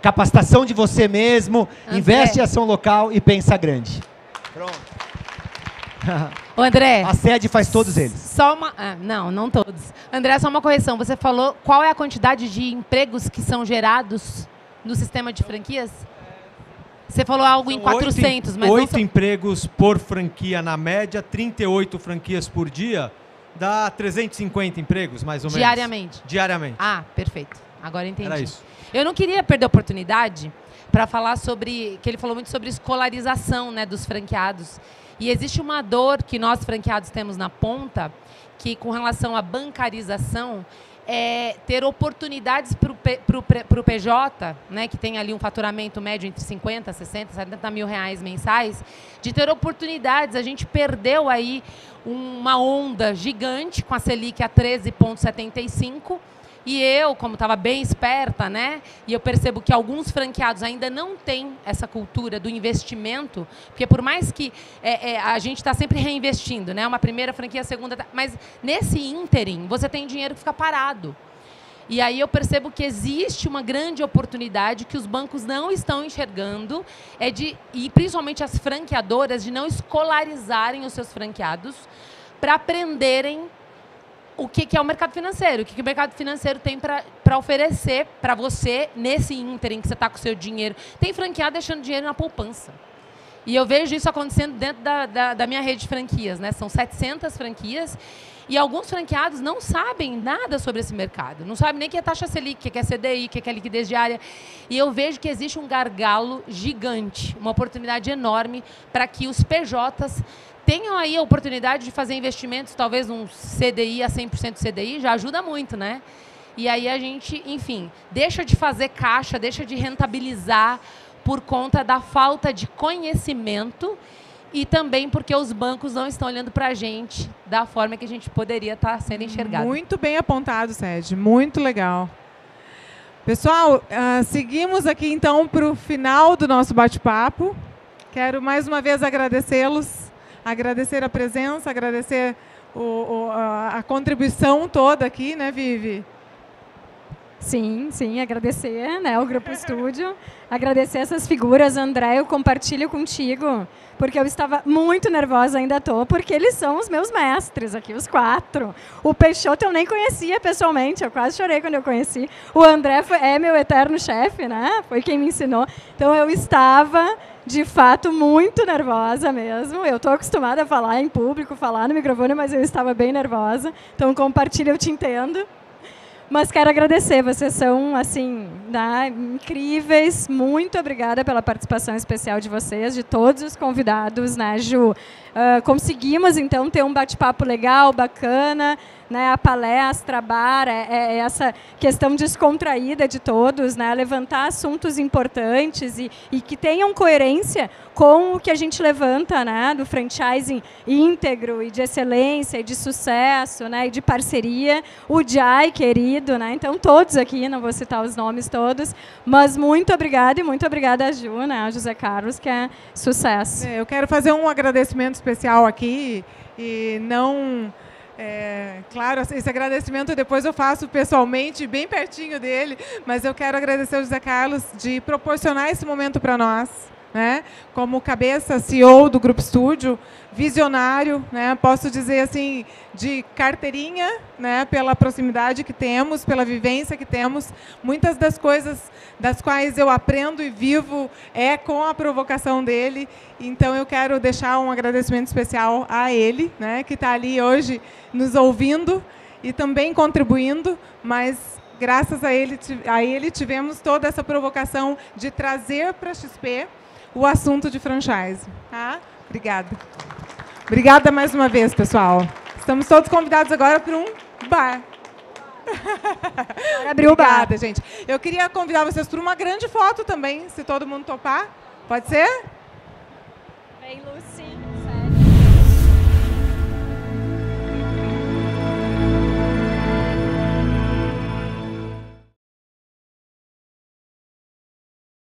capacitação de você mesmo, investe em ação local e pensa grande. Pronto. Ô, André. A sede faz todos eles. Só uma... não todos. André, só uma correção. Você falou qual é a quantidade de empregos que são gerados no sistema de franquias? Você falou algo em 400, mas 8 empregos por franquia na média, 38 franquias por dia, dá 350 empregos, mais ou menos. Diariamente? Diariamente. Ah, perfeito. Agora entendi. Era isso. Eu não queria perder a oportunidade para falar sobre... que ele falou muito sobre escolarização, né, dos franqueados. E existe uma dor que nós franqueados temos na ponta, que com relação à bancarização, é ter oportunidades para o PJ, né, que tem ali um faturamento médio entre 50, 60, 70 mil reais mensais, de ter oportunidades. A gente perdeu aí uma onda gigante com a Selic a 13,75%, e eu, como estava bem esperta, né, e eu percebo que alguns franqueados ainda não têm essa cultura do investimento, porque por mais que a gente está sempre reinvestindo, né, uma primeira franquia, a segunda, mas nesse ínterim você tem dinheiro que fica parado. E aí eu percebo que existe uma grande oportunidade que os bancos não estão enxergando, e principalmente as franqueadoras, de não escolarizarem os seus franqueados para aprenderem o que é o mercado financeiro, o que o mercado financeiro tem para oferecer para você nesse ínterim que você está com o seu dinheiro. Tem franqueado deixando dinheiro na poupança. E eu vejo isso acontecendo dentro da minha rede de franquias, né? São 700 franquias e alguns franqueados não sabem nada sobre esse mercado. Não sabem nem o que é taxa Selic, o que é CDI, o que é liquidez diária. E eu vejo que existe um gargalo gigante, uma oportunidade enorme para que os PJs tenham aí a oportunidade de fazer investimentos, talvez um CDI a 100% CDI, já ajuda muito, né? E aí a gente, enfim, deixa de fazer caixa, deixa de rentabilizar por conta da falta de conhecimento e também porque os bancos não estão olhando para a gente da forma que a gente poderia estar sendo enxergado. Muito bem apontado, Sérgio. Muito legal. Pessoal, seguimos aqui então para o final do nosso bate-papo. Quero mais uma vez agradecê-los. Agradecer a presença, agradecer a contribuição toda aqui, né, Vivi? Sim, agradecer, né, o Grupo Estúdio, agradecer essas figuras. André, eu compartilho contigo, porque eu estava muito nervosa, ainda estou, porque eles são os meus mestres aqui, os 4. O Peixoto eu nem conhecia pessoalmente, eu quase chorei quando eu conheci. O André é meu eterno chefe, né, foi quem me ensinou. Então eu estava, de fato, muito nervosa mesmo. Eu estou acostumada a falar em público, falar no microfone, mas eu estava bem nervosa. Então compartilha, eu te entendo. Mas quero agradecer, vocês são, assim, né, incríveis. Muito obrigada pela participação especial de vocês, de todos os convidados, né, Ju? Conseguimos, então, ter um bate-papo legal, bacana, né, a palestra, a bar, essa questão descontraída de todos, né, levantar assuntos importantes e que tenham coerência com o que a gente levanta, né, do franchising íntegro e de excelência e de sucesso, né, e de parceria. O Jai, querido, né, então todos aqui, não vou citar os nomes todos, mas muito obrigada e muito obrigada a Ju, né, a José Carlos, que é sucesso. Eu quero fazer um agradecimento especial aqui e não... claro, esse agradecimento depois eu faço pessoalmente, bem pertinho dele, mas eu quero agradecer ao José Carlos de proporcionar esse momento para nós, né? Como cabeça, CEO do Grupo Estúdio, visionário, né? Posso dizer assim, de carteirinha, né? Pela proximidade que temos, pela vivência que temos. Muitas das coisas das quais eu aprendo e vivo é com a provocação dele. Então eu quero deixar um agradecimento especial a ele, né? Que está ali hoje nos ouvindo e também contribuindo, mas graças a ele tivemos toda essa provocação de trazer para a XP o assunto de franchise. Tá? Obrigada. Obrigada mais uma vez, pessoal. Estamos todos convidados agora para um bar. Abriu o bar. Obrigada, gente. Eu queria convidar vocês para uma grande foto também, se todo mundo topar. Pode ser? Vem, Lucy.